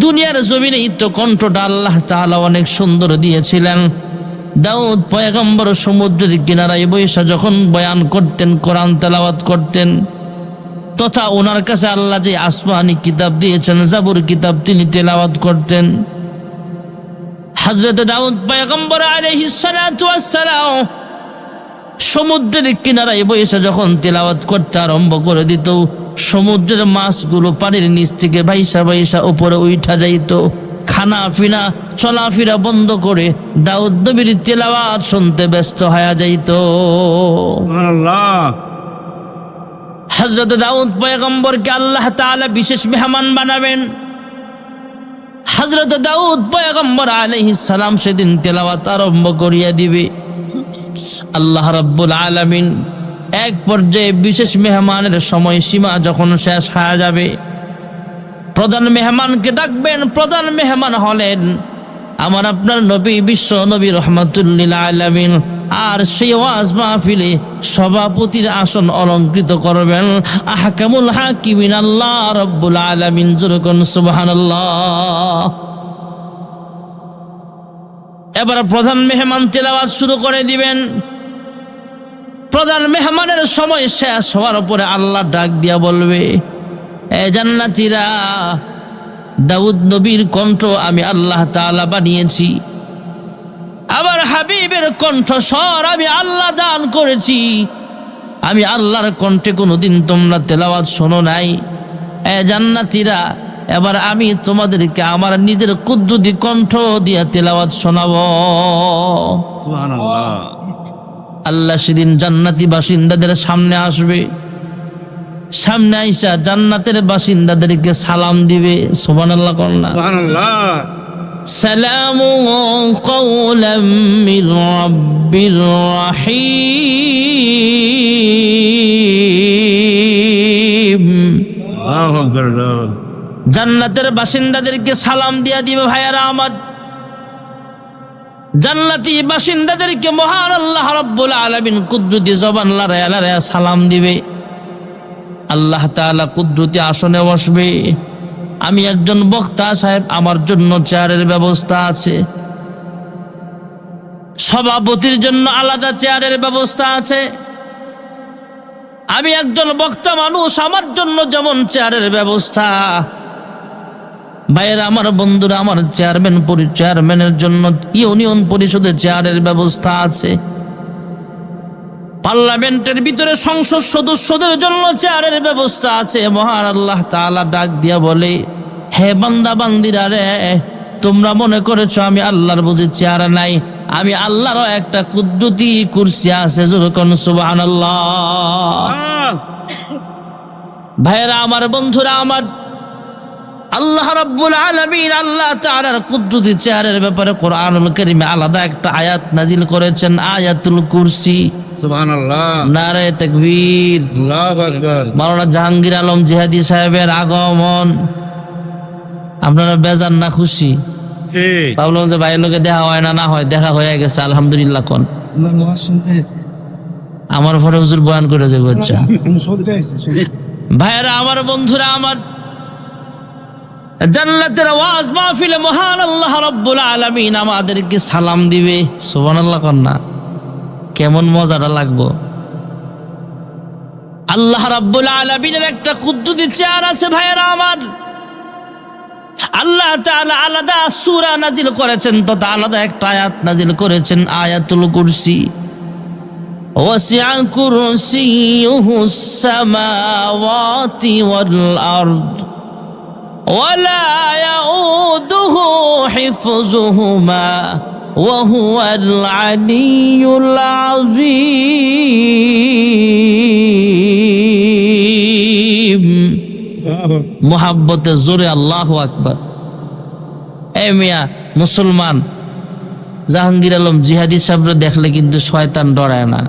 দুনিয়ার জমিনে তো কণ্ঠটা আল্লাহ তাআলা অনেক সুন্দর দিয়েছিলেন। দাউদ পয়গম্বর সমুদ্রের কিনারায় বসে যখন বয়ান করতেন, কোরআন তেলাওয়াত করতেন, তথা ওনার কাছে আল্লাহ যে আসমানি কিতাব দিয়েছেন, জাবুর কিতাব, তিনি তেলাওয়াত করতেন। হযরত দাউদ পয়গম্বর আলাইহিস সালাতু ওয়াস সালাম সমুদ্রের কিনারায় বসে যখন তেলাওয়াত করতে আরম্ভ করে দিত, সমুদ্রের মাছগুলো পানির নিচ থেকে ভাইসা ভাইসা উপরে উঠা যাইত। খানা পিনা চলাফেরা বন্ধ করে দাউদ নবীর তেলাওয়াত শুনতে ব্যস্ত হয়ে যাইত।
সুবহানাল্লাহ।
হযরত দাউদ পয়গম্বরকে আল্লাহ তাআলা বিশেষ মেহমান বানাবেন। হযরত দাউদ পয়গম্বর আলাইহিস সালাম সেদিন তেলাওয়াত আরম্ভ করিয়া দিবে। আল্লাহ রাব্বুল আলামিন এক পর্যায়ে বিশেষ মেহমানের সময় সীমা যখন শেষ হয়ে যাবে, প্রধান মেহমানকে ডাকবেন। প্রধান মেহমান হলেন আমার আপনার নবী, বিশ্ব নবী রাহমাতুল লিল আলামিন। আর সেই ওয়াজ মাহফিলে সভাপতির আসন অলঙ্কৃত করবেন আহকামুল হাকিমিন আল্লাহ রাব্বুল আলামিন। জোরে কোন সুবহানাল্লাহ। এবার প্রধান মেহমান তেলাওয়াত শুরু করে দিবেন। প্রধান মেহমানের সময় শেষ হওয়ার পরে আল্লাহ ডাক দিয়া বলবে, এ জান্নাতীরা, দাউদ নবীর কণ্ঠ আমি আল্লাহ তাআলা বানিয়েছি, আবার হাবিবের কণ্ঠস্বর আমি আল্লাহ দান করেছি। আমি আল্লাহর কণ্ঠে কোনোদিন তোমরা তেলাওয়াত শোনো নাই। এ জান্নাতীরা, এবার আমি তোমাদেরকে আমার নিজের কুদরতি কণ্ঠ দিয়ে তেলাওয়াত শোনাবো।
সুবহানাল্লাহ।
আল্লাহ সেদিন জান্নাতি বাসিন্দাদের সামনে আসবে, সামনে আইসা জান্নাতের বাসিন্দাদেরকে সালাম দিবে। সুবহানাল্লাহ কন্যা।
সুবহানাল্লাহ।
সালামু কওলাম মির রাব্বির রহিম।
আল্লাহু আকবার।
জান্নাতের বাসিন্দাদেরকে সালাম দিয়া দিবে। ভাইয়ারা আমার, জান্নাতি বাসিন্দাদেরকে মহান আল্লাহ রাব্বুল আলামিন কুদরতি জবান লড়াইয়া লড়াইয়া সালাম দিবে। আল্লাহ তাআলা কুদরতি আসনে বসবে। আমি একজন বক্তা সাহেব, আমার জন্য চেয়ারের ব্যবস্থা আছে, সভাপতির জন্য আলাদা চেয়ারের ব্যবস্থা আছে। আমি একজন বক্তা মানুষ, আমার জন্য যেমন চেয়ারের ব্যবস্থা, ভাইয়েরা আমার, বন্ধুরা আমার, চেয়ারম্যানের জন্য ইউনিয়ন পরিষদের চেয়ারের ব্যবস্থা আছে। পার্লামেন্টের ভিতরে সংসদ সদস্যদের জন্য চেয়ারের ব্যবস্থা আছে। মহান আল্লাহ তাআলা ডাক দিয়া বলে, হে বান্দা বান্দিরা রে, তোমরা মনে করেছো আমি আল্লাহর বুঝি চেয়ার নাই? আমি আল্লাহরও একটা কুদরতি কুরসি আছে। জোরে কোন সুবহানাল্লাহ। ভাইয়েরা আমার, বন্ধুরা আমার, আল্লাহ রাব্বুল আলামিন আল্লাহ তাআলার কুদরতি চেয়ারের ব্যাপারে কোরআনুল কারীমে আলাদা একটা আয়াত নাজিল করেছেন, আয়াতুল কুরসি।
সুবহানাল্লাহ।
নারে তাকবীর।
আল্লাহু আকবার।
মাওলানা জাহাঙ্গীর আলম জিহাদি সাহেবের আগমন। আপনারা বেজান না খুশি?
ঠিক।
ভাবলাম যে ভাইয়ের লোকে দেখা হয় না, না হয়, দেখা হয়ে গেছে, আলহামদুলিল্লাহ। কোন আমার পরে হুজুর বয়ান করে যাবে। আচ্ছা ভাইয়েরা আমার, বন্ধুরা আমার, জান্নাতের ওয়াজ মাহফিলে মহান আল্লাহ রাব্বুল আলামিন আমাদেরকে সালাম দিবে। সুবহানাল্লাহ কন্যা, কেমন মজাটা লাগবো। আল্লাহ রাব্বুল আলামিনের একটা কুদ্দুসি চেয়ার আছে ভাইয়েরা আমার। আল্লাহ তাআলা আলাদা সূরা নাজিল করেছেন, তথা আলাদা একটা আয়াত নাজিল করেছেন, আয়াতুল কুরসি। ওয়াসিআ কুরসিয়ুহুস সামাওয়াতি ওয়াল আরদ ওয়ালা ইয়াউদুহু হিফযুহুমা ওয়া হুয়াল আলিয়্যুল আযীম। মুহাব্বতে জোরে আল্লাহু আকবার। এ মিয়া মুসলমান, জাহাঙ্গীর আলম জিহাদি সাহেবরা দেখলে কিন্তু শয়তান ডরায় না,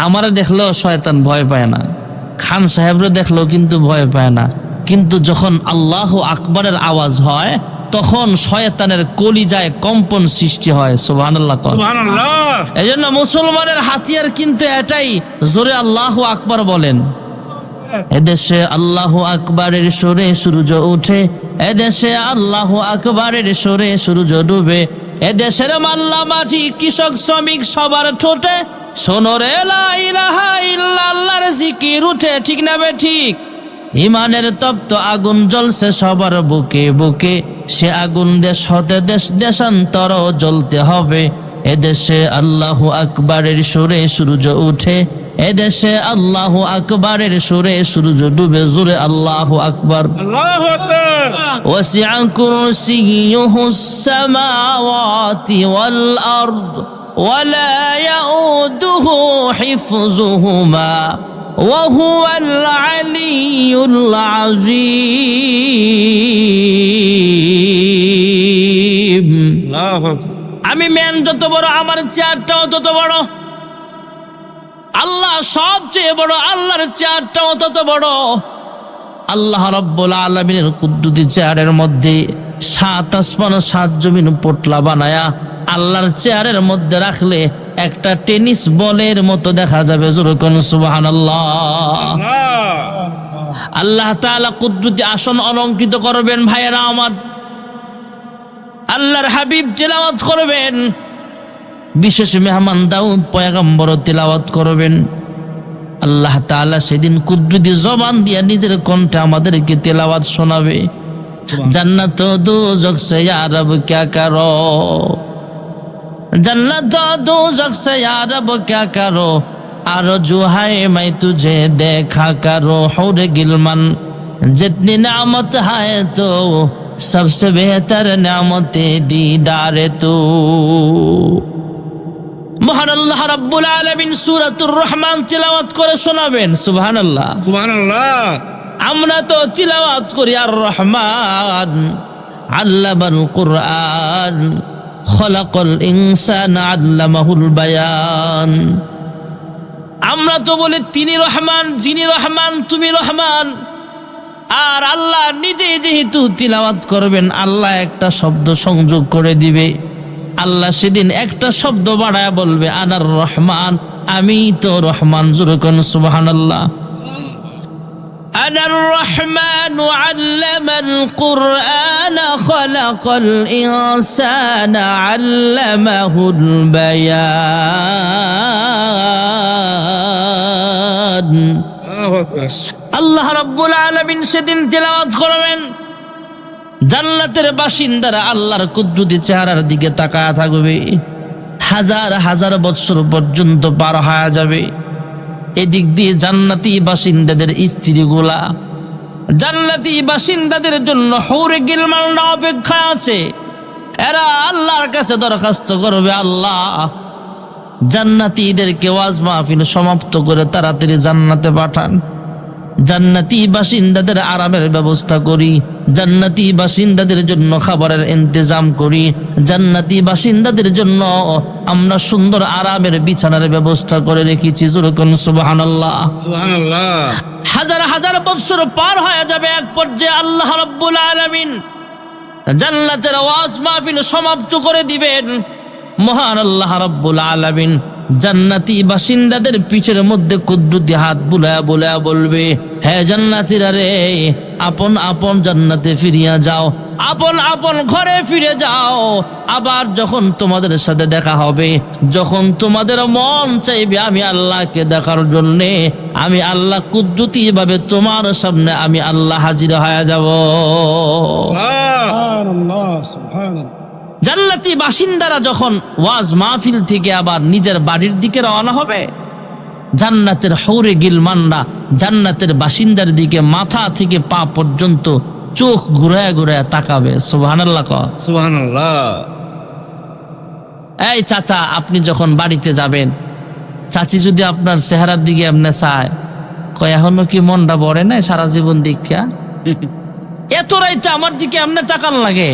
আমারে দেখলেও শয়তান ভয় পায় না, খান সাহেবরা দেখলেও কিন্তু ভয় পায় না। কিন্তু যখন আল্লাহু আকবরের আওয়াজ হয় তখন শয়তানের কলিজায় কম্পন সৃষ্টি হয়। সুবহানাল্লাহ।
সুবহানাল্লাহ।
এই জন্য মুসলমানের হাতিয়ার কিন্তু এটাই, জোরে আল্লাহু আকবার বলেন। এদেশে আল্লাহু আকবারের সুরে সূর্য ওঠে, এদেশে আল্লাহু আকবারের সুরে সূর্য ডুবে, এদেশের মাল্লা মাঝি কৃষক শ্রমিক সবার ঠোঁটে সোনরে লা ইলাহা ইল্লাল্লাহর জিকির উঠে। ঠিক না বে ঠিক? ইমানের তপ্ত আগুন জ্বলছে সবার বুকে বুকে, সে আগুন দেশ হতে দেশ দেশান্তর জ্বলতে হবে। এদেশে আল্লাহু আকবারের সুরে সূর্য উঠে, এদেশে আল্লাহু আকবারের সুরে সূর্য ডুবে, জোরে আল্লাহু আকবার।
আল্লাহু আকবার।
ওয়াসিআ কুরসিয়ুহুস সামাওয়াতি ওয়াল আরদ ওয়ালা ইয়াউদুহু হিফযুহুমা ওয়া হুয়াল আলিয়্যুল আযীম।
আল্লাহু আকবার।
আমি ম্যান যত বড়, আমার চেয়ারটাও তত বড়। আল্লাহ সবচেয়ে বড়, আল্লাহর চেয়ারটাও তত বড়। আল্লাহ রাব্বুল আলামিনের কুদ্দুসি চেয়ারের মধ্যে 7 আসমান 7 জমিন পোটলা বানায়া আল্লাহর চেয়ারের মধ্যে রাখলে একটা টেনিস বলের মতো দেখা যাবে। জোরে কোন সুবহানাল্লাহ। আল্লাহ তাআলা কুদ্দুসি আসন অলংকৃত করবেন ভাইয়েরা আমার। আল্লাহর হাবিব তেলাওয়াত করবেন, বিশেষ মেহমান দাউদ পয়গম্বর তেলাওয়াত করবেন। আল্লাহ তাআলা সেদিন কুদরতি জবান দিয়া নিজের কণ্ঠে আমাদেরকে তেলাওয়াত শোনাবে। জান্নাত ও দোজখ সে ইয়া রব ক্যা করো, জান্নাত ও দোজখ সে ইয়া রব ক্যা করো, আরজু হায় मैं तुझे देखा करो, हुरे गिलमन जितनी नेमत है तो सबसे बेहतर नेमते दीदारे तू। মহান আল্লাহ রাব্বুল আলামিন সূরাতুর রহমান তিলাওয়াত করে শোনাবেন। সুবহানাল্লাহ।
সুবহানাল্লাহ।
আমরা তো তিলাওয়াত করি আর রহমান আল্লামাল কুরআন খলাকাল ইনসানা আল্লামাহুল বায়ান। আমরা তো বলি তিনি রহমান, যিনি রহমান, তুমি রহমান। আর আল্লাহ নিজে যেহেতু তিলাওয়াত করবেন, আল্লাহ একটা শব্দ সংযোগ করে দিবে। আল্লাহ সেদিন একটা শব্দ বাড়ায় বলবে আনার রহমান, আমি তো রহমান। জোরে কোন সুবহানাল্লাহ। আনার রহমান আল্লামাল কুরআন খলাকাল ইনসানা আল্লামাহুল বায়ান।
আল্লাহু আকবার।
আল্লাহ রাব্বুল আলামিন সেদিন তেলাওয়াত করবেন, জান্নাতের বাসিন্দারা আল্লাহর কুদরতি চেহারার দিকে তাকায়া থাকবে। হাজার হাজার বছর পর্যন্ত পার হয়ে যাবে। এদিক দিয়ে জান্নাতি বাসিন্দাদের স্ত্রীগুলা, জান্নাতি বাসিন্দাদের জন্য হুরে গিলমানরা অপেক্ষা আছে। এরা আল্লাহর কাছে দরখাস্ত করবে, আল্লাহ জান্নাতীদেরকে ওয়াজ মাহফিল সমাপ্ত করে তাড়াতাড়ি জান্নাতে পাঠান। জান্নাতি বাসিন্দাদের আরামের ব্যবস্থা করি, জান্নাতি বাসিন্দাদের জন্য খাবারের ইন্তজাম করি, জান্নাতি বাসিন্দাদের জন্য আমরা সুন্দর আরামের বিছানার ব্যবস্থা করে রেখেছি। জোরে কোন সুবহানাল্লাহ।
সুবহানাল্লাহ।
হাজার হাজার বছর পার হয়ে যাবে, এক পর্যায়ে আল্লাহ রাব্বুল আলামিন জান্নাতের ওয়াজ মাহফিল সমাপ্ত করে দিবেন। মহান আল্লাহ রাব্বুল আলামিন জান্নাতি বাসিন্দাদের পিঠের মধ্যে কুদরতি হাত বুলায়া বুলায়া বলবে, হ্যাঁ জান্নাতীরা রে, আপন আপন জান্নাতে ফিরিয়া যাও, আপন আপন ঘরে ফিরে যাও। আবার যখন তোমাদের সাথে দেখা হবে, যখন তোমাদের মন চাইবে আমি আল্লাহকে দেখার জন্যে, আমি আল্লাহ কুদরতি ভাবে তোমার সামনে আমি আল্লাহ হাজির হয়ে যাব।
সুবহানাল্লাহ, সুবহানাল্লাহ।
জান্নাতি বাসিন্দারা যখন ওয়াজ মাহফিল থেকে আবার নিজের বাড়ির দিকে রওনা হবে, জান্নাতের হৌরে গিলমানরা জান্নাতের বাসিন্দার দিকে মাথা থেকে পা পর্যন্ত চোখ ঘুরায় ঘুরায় তাকাবে। সুবহানাল্লাহ কও।
সুবহানাল্লাহ।
এই চাচা, আপনি যখন বাড়িতে যাবেন, চাচি যদি আপনার চেহারার দিকে এমনি চায়, কয় এখনো কি মনটা ভরে নাই সারা জীবন দীক্ষা, এত রাইতে আমার দিকে এমনি তাকান লাগে।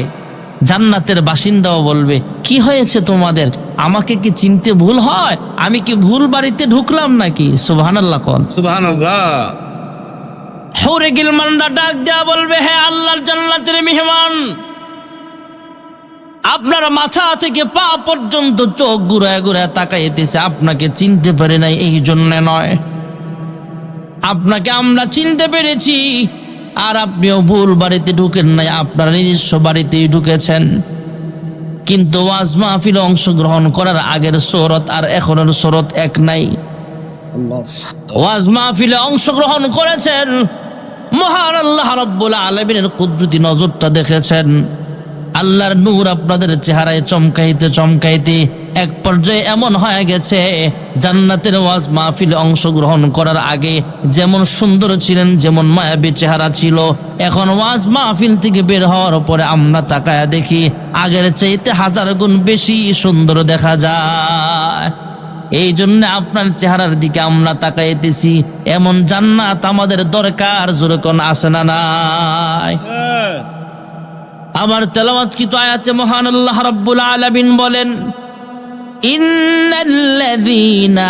জান্নাতের বাসিন্দাও বলবে, কি হয়েছে তোমাদের, আমাকে কি চিনতে ভুল হয়, আমি কি ভুল বাড়িতে ঢুকলাম নাকি? সুবহানাল্লাহ কোন।
সুবহানাল্লাহ।
হৌরে গিলমানরা ডাক দেয়া বলবে, হ্যাঁ আল্লাহর জান্নাতের মেহমান, আপনার মাথা থেকে পা পর্যন্ত চোখ ঘুরায় ঘুরায় তাকাইতেছে, আপনাকে চিনতে পারে নাই এই জন্য নয়, আপনাকে আমরা চিনতে পেরেছি, আর আপনিও ভুল বাড়িতে ঢুকেন নাই, আপনার নিজস্ব বাড়িতেই ঢুকেছেন। কিন্তু ওয়াজ মাহফিলে অংশগ্রহণ করার আগের সূরত আর এখনের সূরত এক নাই। ওয়াজ মাহফিলে অংশগ্রহণ করেছেন, মহান আল্লাহ রাব্বুল আলামিনের কুদরতি নজরটা দেখেছেন, আল্লাহর নূর আপনাদের চেহারায় চমকাইতে চমকাইতে এক পর্যায়ে এমন হয়ে গেছে, জান্নাতের ওয়াজ মাহফিলে অংশগ্রহণ করার আগে যেমন সুন্দর ছিলেন, যেমন মায়াবী চেহারা ছিল, এখন ওয়াজ মাহফিল থেকে বের হওয়ার পরে আমরা তাকায়া দেখি আগের চাইতে 1000 গুণ বেশি সুন্দর দেখা যায়। এই জন্য আপনার চেহারার দিকে আমরা তাকাইতেছি। এমন জান্নাত আমাদের দরকার, জোরে কোন আছে না নাই? আমার তেলাওয়াতকৃত আয়াতে মহান আল্লাহ রাব্বুল আলামিন বলেন, ইন্নাল্লাযীনা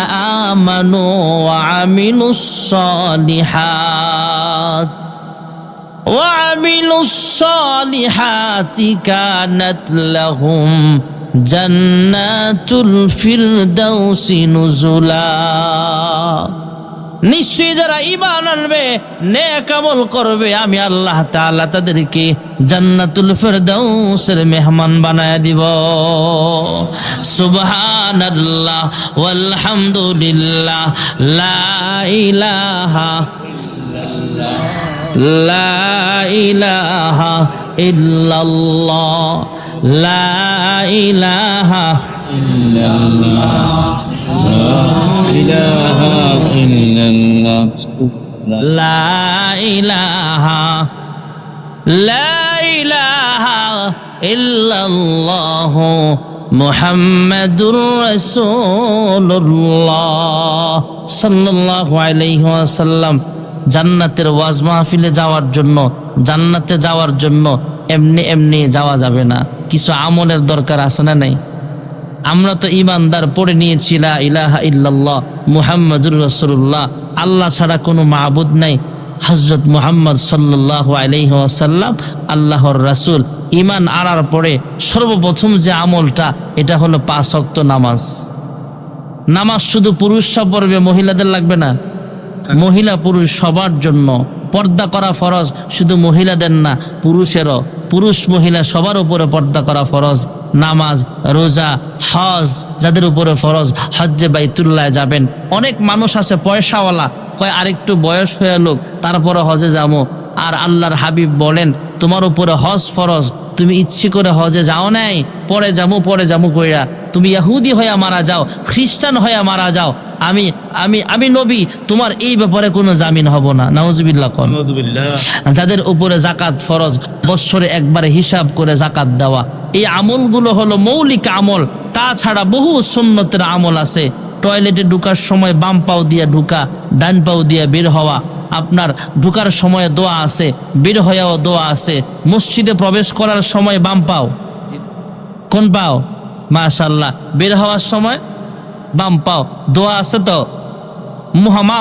আমানু ওয়া আমিলুস সালিহাতি কানাত লাহুম জান্নাতুল ফিরদাউসি নুজুলা। নিশ্চয়ই যারা ঈমান আনবে, নেক আমল করবে, আমি আল্লাহ তাআলা তাদেরকে জান্নাতুল ফিরদাউসের মেহমান বানায় দিব। সুবহানাল্লাহ ওয়ালহামদুলিল্লাহ লা ইলাহা ইল্লাল্লাহ লা ইলাহা ইল্লাল্লাহ মুহাম্মাদুর রাসূলুল্লাহ সাল্লাল্লাহু আলাইহি ওয়াসাল্লাম। জান্নাতের ওয়াজ মাহফিলে যাওয়ার জন্য, জান্নাতে যাওয়ার জন্য এমনি এমনি যাওয়া যাবে না, কিছু আমলের দরকার আছে না নাই? আমরা তো ইমানদার পড়ে নিয়েছি লা ইলাহা ইল্লাল্লাহ মুহাম্মাদুর রাসূলুল্লাহ, আল্লাহ ছাড়া কোনো মাবুদ নাই, হযরত মুহাম্মদ সাল্লাল্লাহু আলাইহি ওয়াসাল্লাম আল্লাহর রাসূল। ঈমান আনার পরে সর্বপ্রথম যে আমলটা, এটা হলো 5 ওয়াক্ত নামাজ। নামাজ শুধু পুরুষরা পড়বে, মহিলাদের লাগবে না, মহিলা পুরুষ সবার জন্য। পর্দা করা ফরজ, শুধু মহিলাদের না, পুরুষেরও, পুরুষ মহিলা সবার উপরে পর্দা করা ফরজ। নামাজ, রোজা, হজ যাদের উপরে ফরজ, হজ্জে বাইতুল্লাহ যাবেন। অনেক মানুষ আছে পয়সাওয়ালা, কয় আরেকটু বয়স হয়ে লোক তারপরে হজে যাবো। আর আল্লাহর হাবিব বলেন, তোমার উপরে হজ ফরজ, তুমি ইচ্ছে করে হজে যাও নাই, পরে যাবো কইরা তুমি ইহুদি হয়ে মারা যাও, খ্রিস্টান হয়ে মারা যাও, আমি আমি আমি নবী, তোমার এই ব্যাপারে কোনো জামিন হব না। নাউজুবিল্লাহ কোন। যাদের উপরে যাকাত ফরজ, বৎসরে একবারে হিসাব করে যাকাত দেওয়া, এই আমলগুলো হলো মৌলিক আমল। তাছাড়া বহু সুন্নতের আমল আছে। টয়লেটে ঢুকার সময় বাম পাও দিয়া ঢুকা, ডান পাও দিয়া বের হওয়া, আপনার ঢুকার সময় দোয়া আছে, বের হয়েও দোয়া আছে। মসজিদে প্রবেশ করার সময় বাম পাও, কোন পাও? মাশাআল্লাহ। বের হওয়ার সময় বাম পাও, দোয়া আছে তো।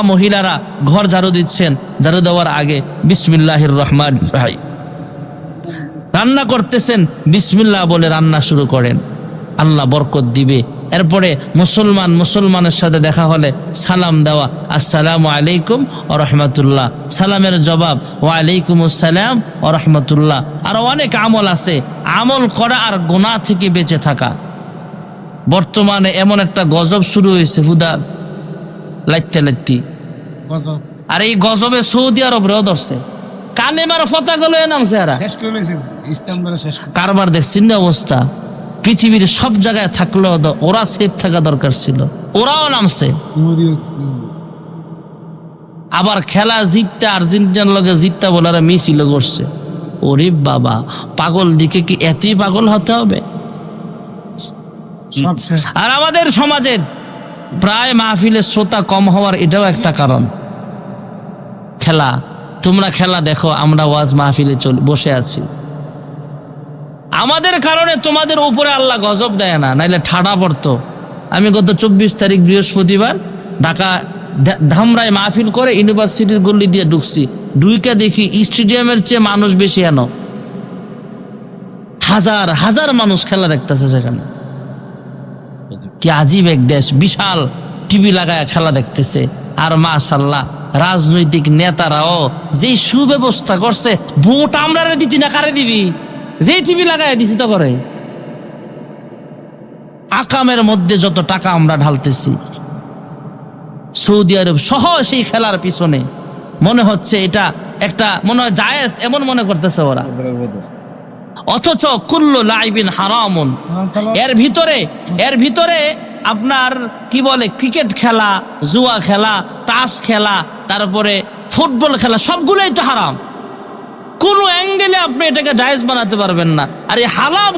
মহিলারা ঘর ঝাড়ু দিচ্ছেন, ঝাড়ু দেওয়ার আগে বিসমিল্লাহির রহমানির রহিম। রান্না করতেছেন, বিসমিল্লাহ বলে রান্না শুরু করেন, আল্লাহ বরকত দিবে। এরপরে মুসলমানের সাথে দেখা হলে সালাম দেওয়া, আসসালামু আলাইকুম ওয়া রাহমাতুল্লাহ, সালামের জবাব ওয়া আলাইকুম আসসালাম ওয়া রাহমাতুল্লাহ। আর অনেক আমল আছে, আমল করা আর গুনাহ থেকে বেঁচে থাকা। বর্তমানে এমন একটা গজব শুরু হয়েছে, হুদা লাইতে
গজব
আর এই গজবে সৌদি আরব রেও ধরছে, কালেমার পতাকাগুলো নামছে। এরা
শেষ করে নিয়েছেন, ইসলাম ধরে শেষ করে।
কারবার দেখছেন না অবস্থা? পৃথিবীর সব জায়গায় থাকলেও ওরা সেফ থাকা দরকার ছিল, ওরাও নামছে। আবার খেলা জিততে আর্জেন্টিনার লগে জিততে বলারা মিছিল করছে। ওরে বাবা, পাগল দিকে কি এতই পাগল হতে হবে?
সব শেষ।
আর আমাদের সমাজের প্রায় মাহফিলের শ্রোতা কম হওয়ার এটাও একটা কারণ। খেলা, তোমরা খেলা দেখো, আমরা ওয়াজ মাহফিলে বসে আছি। আমাদের কারণে তোমাদের উপরে আল্লাহ গজব দেয় না, নাইলে ঠাডা পড়তো। আমি গত 24 তারিখ বৃহস্পতিবার ঢাকা ধামরায় মাহফিল করে ইউনিভার্সিটির গল্লি দিয়ে ঢুকছি, ঢুইকা দেখি স্টেডিয়ামের চেয়ে মানুষ বেশি। এনো হাজার হাজার মানুষ খেলা দেখতেছে সেখানে। কি আজীব এক দেশ, বিশাল টিভি লাগায় খেলা দেখতেছে। আর মাশাআল্লাহ রাজনৈতিক নেতারাও যে সুব্যবস্থা করছে, ভোট আমরা দিতি না কারে দিবি, যে টিভি লাগায় দিছি তো করে। আকামের মধ্যে যত টাকা আমরা ঢালতেছি, সৌদি আরব সহ সেই খেলার পিছনে মনে হচ্ছে এটা একটা মনে হয় জায়েজ, এমন মনে করতেছে ওরা। অথচ কুল্লু লাইবিন হারামুন, এর ভিতরে আপনার কি বলে, ক্রিকেট খেলা, জুয়া খেলা, তাস খেলা, তারপরে ফুটবল খেলা, সবগুলোই তো হারাম। কোন অ্যাঙ্গেলে আপনি এটাকে জায়েজ বানাতে পারবেন না। আর এই হারাম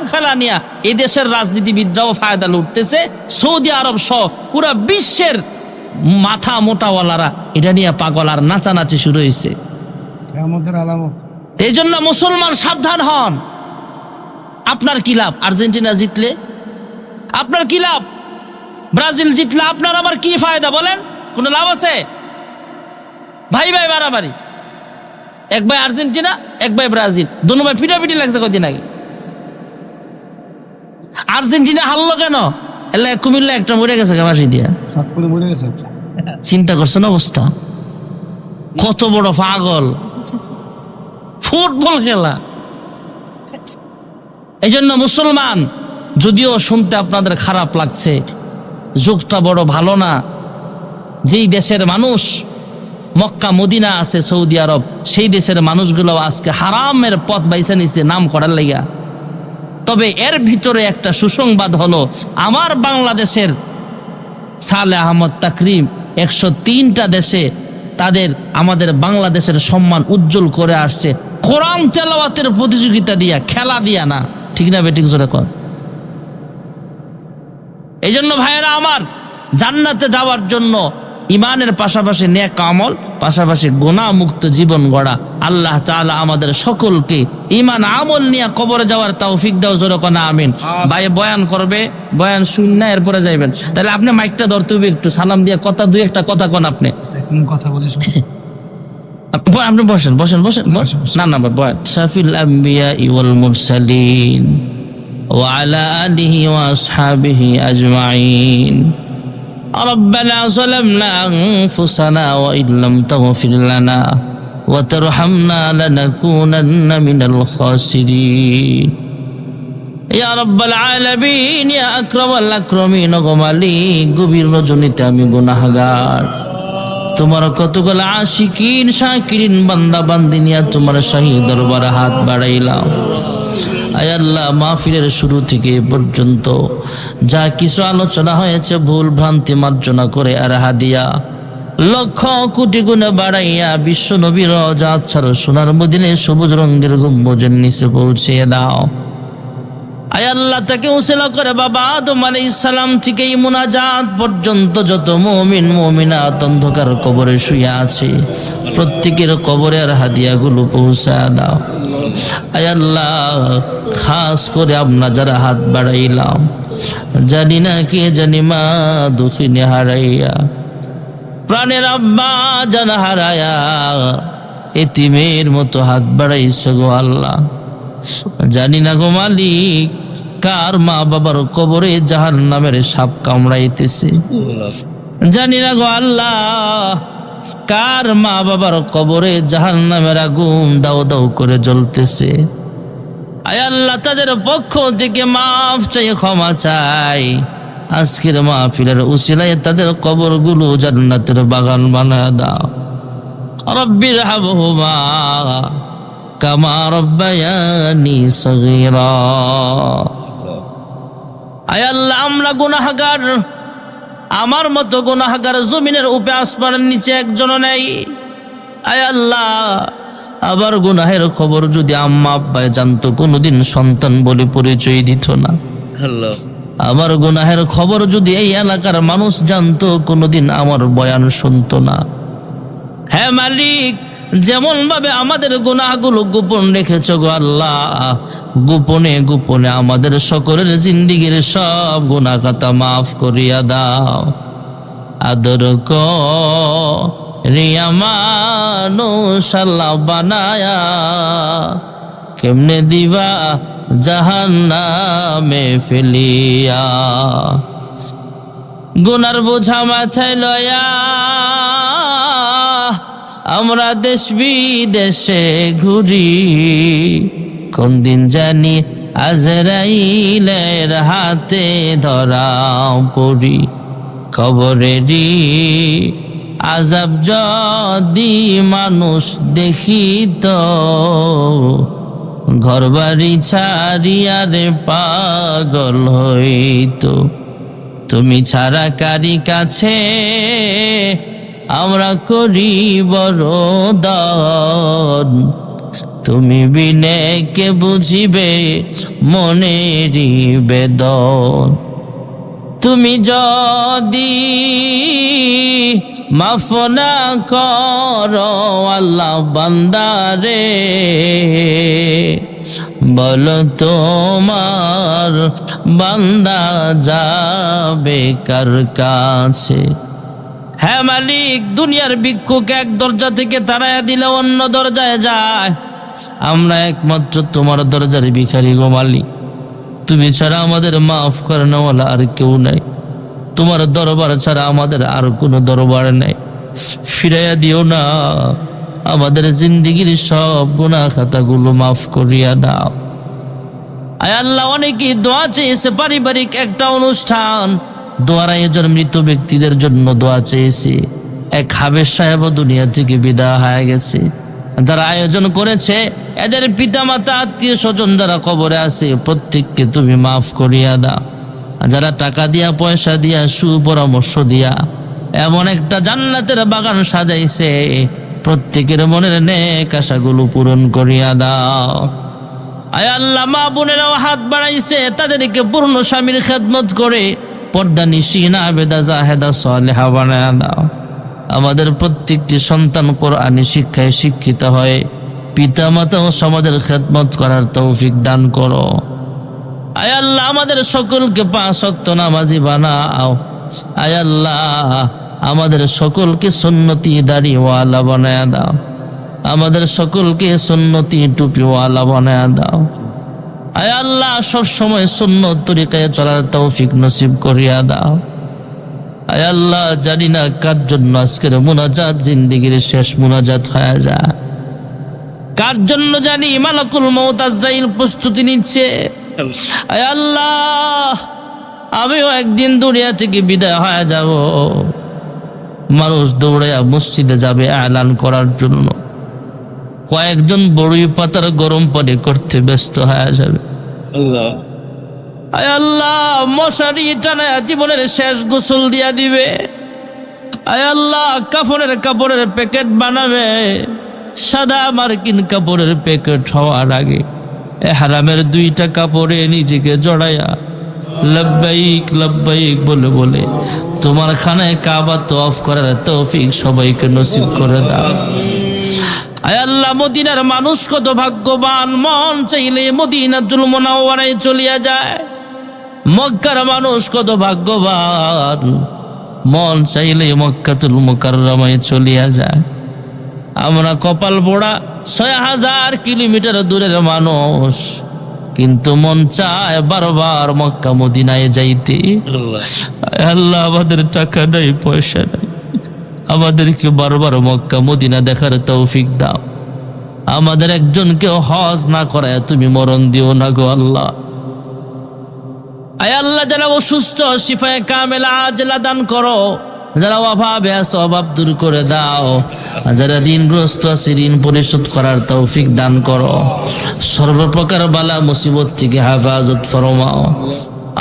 খেলা নিয়ে এই দেশের রাজনীতিবিদরাও ফায়দা লুটতেছে, সৌদি আরব সহ পুরা বিশ্বের মাথা মোটাওয়ালারা এটা নিয়ে পাগল আর নাচানাচি শুরু হয়েছে।
কিয়ামতের আলামত।
এই জন্য মুসলমান সাবধান হন। আপনার কি লাভ আর্জেন্টিনা জিতলে? আপনার কি লাভ ব্রাজিল জিতলে? আপনার আবার কি ফায়দা বলেন? কোনো লাভ আছে? ভাই ভাই মারামারি, এক ভাই আর্জেন্টিনা, এক ভাই ব্রাজিল, দুনো ভাই পিটাপিটি লাগছে কদিন আগে। আর্জেন্টিনা হারলো কেন? এলা কুমিল্লা একটা মরে গেছে ফাঁসি দিয়া।
সাতপুরে মরে গেছে একটা।
চিন্তা করছেন অবস্থা? কত বড় পাগল! ফুটবল খেলা। এই জন্য মুসলমান, যদিও শুনতে আপনাদের খারাপ লাগছে, যুগটা বড় ভালো না। যেই দেশের মানুষ মক্কা মদিনা আছে সৌদি আরব, সেই দেশের মানুষগুলো আজকে হারামের পথ বাইছে নিছে নাম করার লাইগা। তবে এর ভিতরে একটা সুসংবাদ হলো, আমার বাংলাদেশের সালে আহমদ তাকরিম 103টা দেশে তাদের আমাদের বাংলাদেশের সম্মান উজ্জ্বল করে আসছে কোরআন তেলাওয়াতের প্রতিযোগিতা দিয়া, খেলা দিয়া না। ঠিক না বেঠিক জোরে কর? এই জন্য ভাইয়েরা আমার, জান্নাতে যাওয়ার জন্য ইমানের পাশাপাশি নেক আমল, পাশাপাশি গুনাহ মুক্ত জীবন গড়া। আল্লাহ তাআলা আমাদের সকলকে ইমান আমল নিয়ে কবরে যাওয়ার তৌফিক দাও, জোরে কোন আমিন। ভাই বয়ান করবে, বয়ান শুননা এরপরে যাইবেন। তাহলে আপনি মাইকটা ধরতে হবে, একটু সালাম দিয়ে কথা দুই একটা কথা কোন আপনি।
কোন কথা বলিস?
আপনি বসেন বসেন বসেন না না বয়ান। শাফিল আম্বিয়া ওয়াল মুরসালিন ওয়া আলা আলিহি ওয়া আসহাবিহি আজমাইন। ربنا ظلمنا أنفسنا وإن لم تغفر لنا وترحمنا لنكونن من الخاسرين يا رب العالمين يا أكرم الأكرمين গো মালিক, গভীর রজনীতে আমি গুনাহগার, তোমার কতগুলো আশিকিন শাকিরিন বান্দা বান্দি নিয়ে তোমার শাহী দরবারে হাত বাড়াইলাম। আয় আল্লাহ, মাহফিলের শুরু থেকে পর্যন্ত যা কিছু আলোচনা হয়েছে ভুল ভ্রান্তি মার্জনা করে আর হাদিয়া লক্ষ কোটি গুণে বাড়াইয়া বিশ্ব নবীর রওজাত ছাড়ো সোনার মদিনায় সবুজ রঙের গম্বুজের নিচে পৌঁছে দাও। আয় আল্লাহ, তাকে উসিলা করে বাবা আদম আলাইহিস সালাম থেকে এই মুনাজাত পর্যন্ত যত মুমিন মুমিনাত অন্ধকার কবরে শুয়ে আছে, প্রত্যেকের কবরের হাদিয়াগুলো পৌঁছা দাও। আয় আল্লাহ, খাস করে আমরা যারা হাত বাড়াইলাম, জানি না কে জানি মা দুঃখিনী হারাইয়া, প্রাণের আব্বা জানা হারায়া এতিমের মতো হাত বাড়াইছে গো আল্লাহ, জানি না গো মালিক কার মা বাবার কবরে জাহান্নামের সাপ কামড়াইতেছে। জানি না গো আল্লাহ, কার মা বাবার কবরে জাহান্নামের আগুন দাও দাও করে জ্বলতেছে। আয় আল্লাহ, তাদের পক্ষ থেকে মাফ চাই, ক্ষমা চাই। আজকের মাহফিলের উসিলায় তাদের কবরগুলো জান্নাতের বাগান বানায় দাও। রব্বির হাবহুমা কামা রব্বায়ানি সগীরা। আয় আল্লাহ, আমরা গুনাহগার, আমার মতো গুনাহগার জমিনের উপরে আসমানের নিচে একজনও নেই। আয় আল্লাহ, আবার গুনাহের খবর যদি আম্মা আব্বায় জানতো, কোনোদিন সন্তান বলে পরিচয় দিত না। আমার গুনাহের খবর যদি এই এলাকার মানুষ জানতো, কোনোদিন আমার বয়ান শুনতো না। হ্যাঁ মালিক, যেমন ভাবে আমাদের গুনাহগুলো গোপন রেখেছ গো আল্লাহ, গোপনে গোপনে আমাদের সকলের জিন্দিগির সব গুনাহ খাতা মাফ করিয়া দাও। আদর রিয়া মানুষ আল্লাহ বানায়া, কেমনে দিবা জাহান্নামে ফেলিয়া। গুনার বোঝা মাথায় লয়া আমরা দেশ বিদেশে ঘুরি, কোন দিন জানি আজরাইলের হাতে ধরা পড়ি। কবরেরই আযাব যদি মানুষ দেখিত, ঘরবাড়ি ছাড়িয়া রে পাগল হইত। তুমি ছাড়া কারি কাছে আমরা করি বড় দান, তুমি বিনে কে বুঝিবে মনেরই বেদন। তুমি যদি মাফ না করো আল্লাহ বান্দারে, বলো তোমার বান্দা যাবে কার কাছে। হ্যাঁ মালিক, দুনিয়ার ভিক্ষুক এক দরজা থেকে তাড়াইয়া দিলে অন্য দরজায় যায়। আমরা একমাত্র তোমার দরজার ভিখারি গো মালিক। তুমি ছাড়া আমাদের মাফ করানোওয়ালা আর কেউ নাই। তোমার দরবার ছাড়া আমাদের আর কোনো দরবার নাই। ফিরাইয়া দিও না, আমাদের জিন্দিগির সব গুনাহ খাতাগুলো মাফ করিয়া দাও। আয় আল্লাহ, অনেকেই দোয়া চেয়েছে, পারিবারিক একটা অনুষ্ঠান, দোয়ার আয়োজন মৃত ব্যক্তিদের জন্য দোয়া চেয়েছে। এক হাবেজ সাহেব দুনিয়া থেকে বিদায় হয়ে গেছে। যারা আয়োজন করেছে, এদের পিতা মাতা আত্মীয় স্বজন যারা কবরে আছে, প্রত্যেককে তুমি মাফ করিয়া দাও। যারা টাকা দিয়া পয়সা দিয়া সুপরামর্শ দিয়া এমন একটা জান্নাতের বাগান সাজাইছে, প্রত্যেকের মনের নেক আশাগুলো পূরণ করিয়া দাও। আয় আল্লাহ, মা বোনেরাও হাত বাড়াইছে, তাদেরকে পূর্ণ স্বামীর খেদমত করে পর্দা নিশিনা আবেদা জাহেদা সালেহা বানায়া দাও। আমাদের প্রত্যেকটি সন্তান কোরআনী শিক্ষায় শিক্ষিত হয় পিতা মাতা ও সমাজের খেদমত করার তৌফিক দান করো। আয় আল্লাহ, আমাদের সকলকে 5 ওয়াক্ত নামাজি বানাও। আয় আল্লাহ, আমাদের সকলকে সুন্নতি দাড়িওয়ালা বানায়া দাও। আমাদের সকলকে সুন্নতি টুপিওয়ালা বানায়া দাও। আয় আল্লাহ, সব সময় সুন্নত তরিকায় চলার তৌফিক নসিব করিয়া দাও। আয় আল্লাহ, জানি না কার জন্য আজকের মুনাজাত জিন্দেগির শেষ মুনাজাত হয়ে যায়, কার জন্য জানি মালাকুল মউত আজরাইল প্রস্তুতি নিচ্ছে। আয় আল্লাহ, আমিও একদিন দুনিয়া থেকে বিদায় হয়ে যাব। মানুষ দৌড়াইয়া মসজিদে যাবে এলান করার জন্য, কয়েকজন বড়ই পাতার গরম পানি করতে ব্যস্ত হয়ে যাবে। আয় আল্লাহ, মশারি টানায়া জীবনের শেষ গোসল দিয়া দিবে। আয় আল্লাহ, কাফনের কাপড়ের প্যাকেট বানাবে। সাদা মার্কিন কাপড়ের প্যাকেট হওয়ার আগে এহরামের 2টা কাপড়ে নিজেকে জড়াইয়া লব্বাইক লব্বাইক বলে বলে তোমার খানায় কাবা তওয়াফ করার তৌফিক সবাইকে নসিব করে দাও। আয় আল্লাহ, মদিনার মানুষ কত ভাগ্যবান, মন চাইলে মদিনাতুল মুনাওয়ারায় চলিয়া যায়। মক্কার মানুষ কত ভাগ্যবান, মন চাইলে মক্কাতুল মুকাররমায় চলিয়া যায়। আমরা কপাল পোড়া 6000 কিলোমিটার দূরের মানুষ, কিন্তু মন চায় বারবার মক্কা মদিনায় যাইতে। আল্লাহ আমাদের টাকা নাই, পয়সা নাই, আমাদেরকে বারবার মক্কা মদিনা দেখার তৌফিক দাও। আমাদের একজনকেও হজ না করায় তুমি মরণ দিও না গো আল্লাহ। আয় আল্লাহ, যারা অসুস্থ শিফায়ে কামেলা আজলা দান করো, যারা অভাবে আছে অভাব দূর করে দাও, যারা ঋণগ্রস্ত আছে ঋণ পরিশোধ করার তৌফিক দান করো, সর্বপ্রকার বালা মুসিবত থেকে হেফাজত ফরমাও।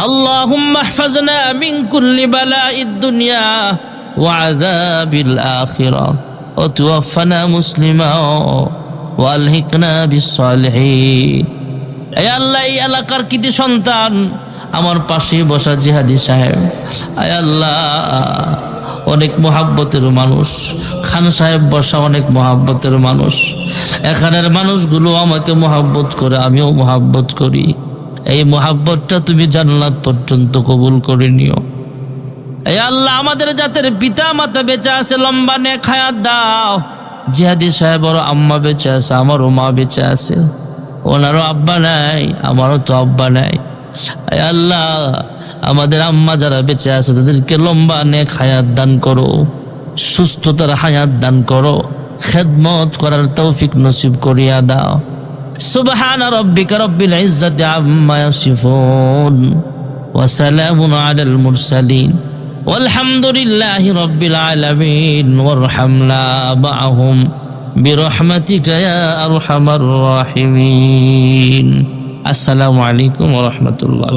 আল্লাহুম্মা ইহফাজনা মিন কুল্লি বালাইদ দুনিয়া ওয়া আযাবিল আখিরাহ ওয়া তাওয়াফানা মুসলিমা ওয়া আলহিকনা বিস সালিহিন। হে আল্লাহ, এই এলাকার কৃতি সন্তান আমার পাশে বসা জিহাদি সাহেব, আয় আল্লাহ অনেক মহাব্বতের মানুষ, খান সাহেব বসা অনেক মহাব্বতের মানুষ, এখানের মানুষগুলো আমাকে মহাব্বত করে, আমিও মহাব্বত করি। এই মহাব্বতটা তুমি জান্নাত পর্যন্ত কবুল করে নিও। এই আল্লাহ, আমাদের জাতের পিতা মাতা বেঁচে আছে, লম্বা নেক হায়াত দাও। জিহাদি সাহেবের আম্মা বেঁচে আছে, আমারও মা বেঁচে আছে, ওনারও আব্বা নাই, আমারও তো আব্বা নাই। আল্লাহ, আমাদের আম্মা যারা বেঁচে আছে তাদেরকে লম্বা নেক হায়াত দান করো, সুস্থতার হায়াত দান করো, খেদমত করার তৌফিক নসিব করিয়া দাও। সুবহান রাব্বিকা রব্বিল ইজ্জাতি আম্মা ইয়াসিফুন ওয়া সালামুন আলাল মুরসালিন ওয়ালহামদুলিল্লাহি রাব্বিল আলামিন ওয়ারহামনা মাআহুম বিরহমাতিকা ইয়া আরহামার রাহিমিন। আসসালামু আলাইকুম ওয়া রাহমাতুল্লাহ।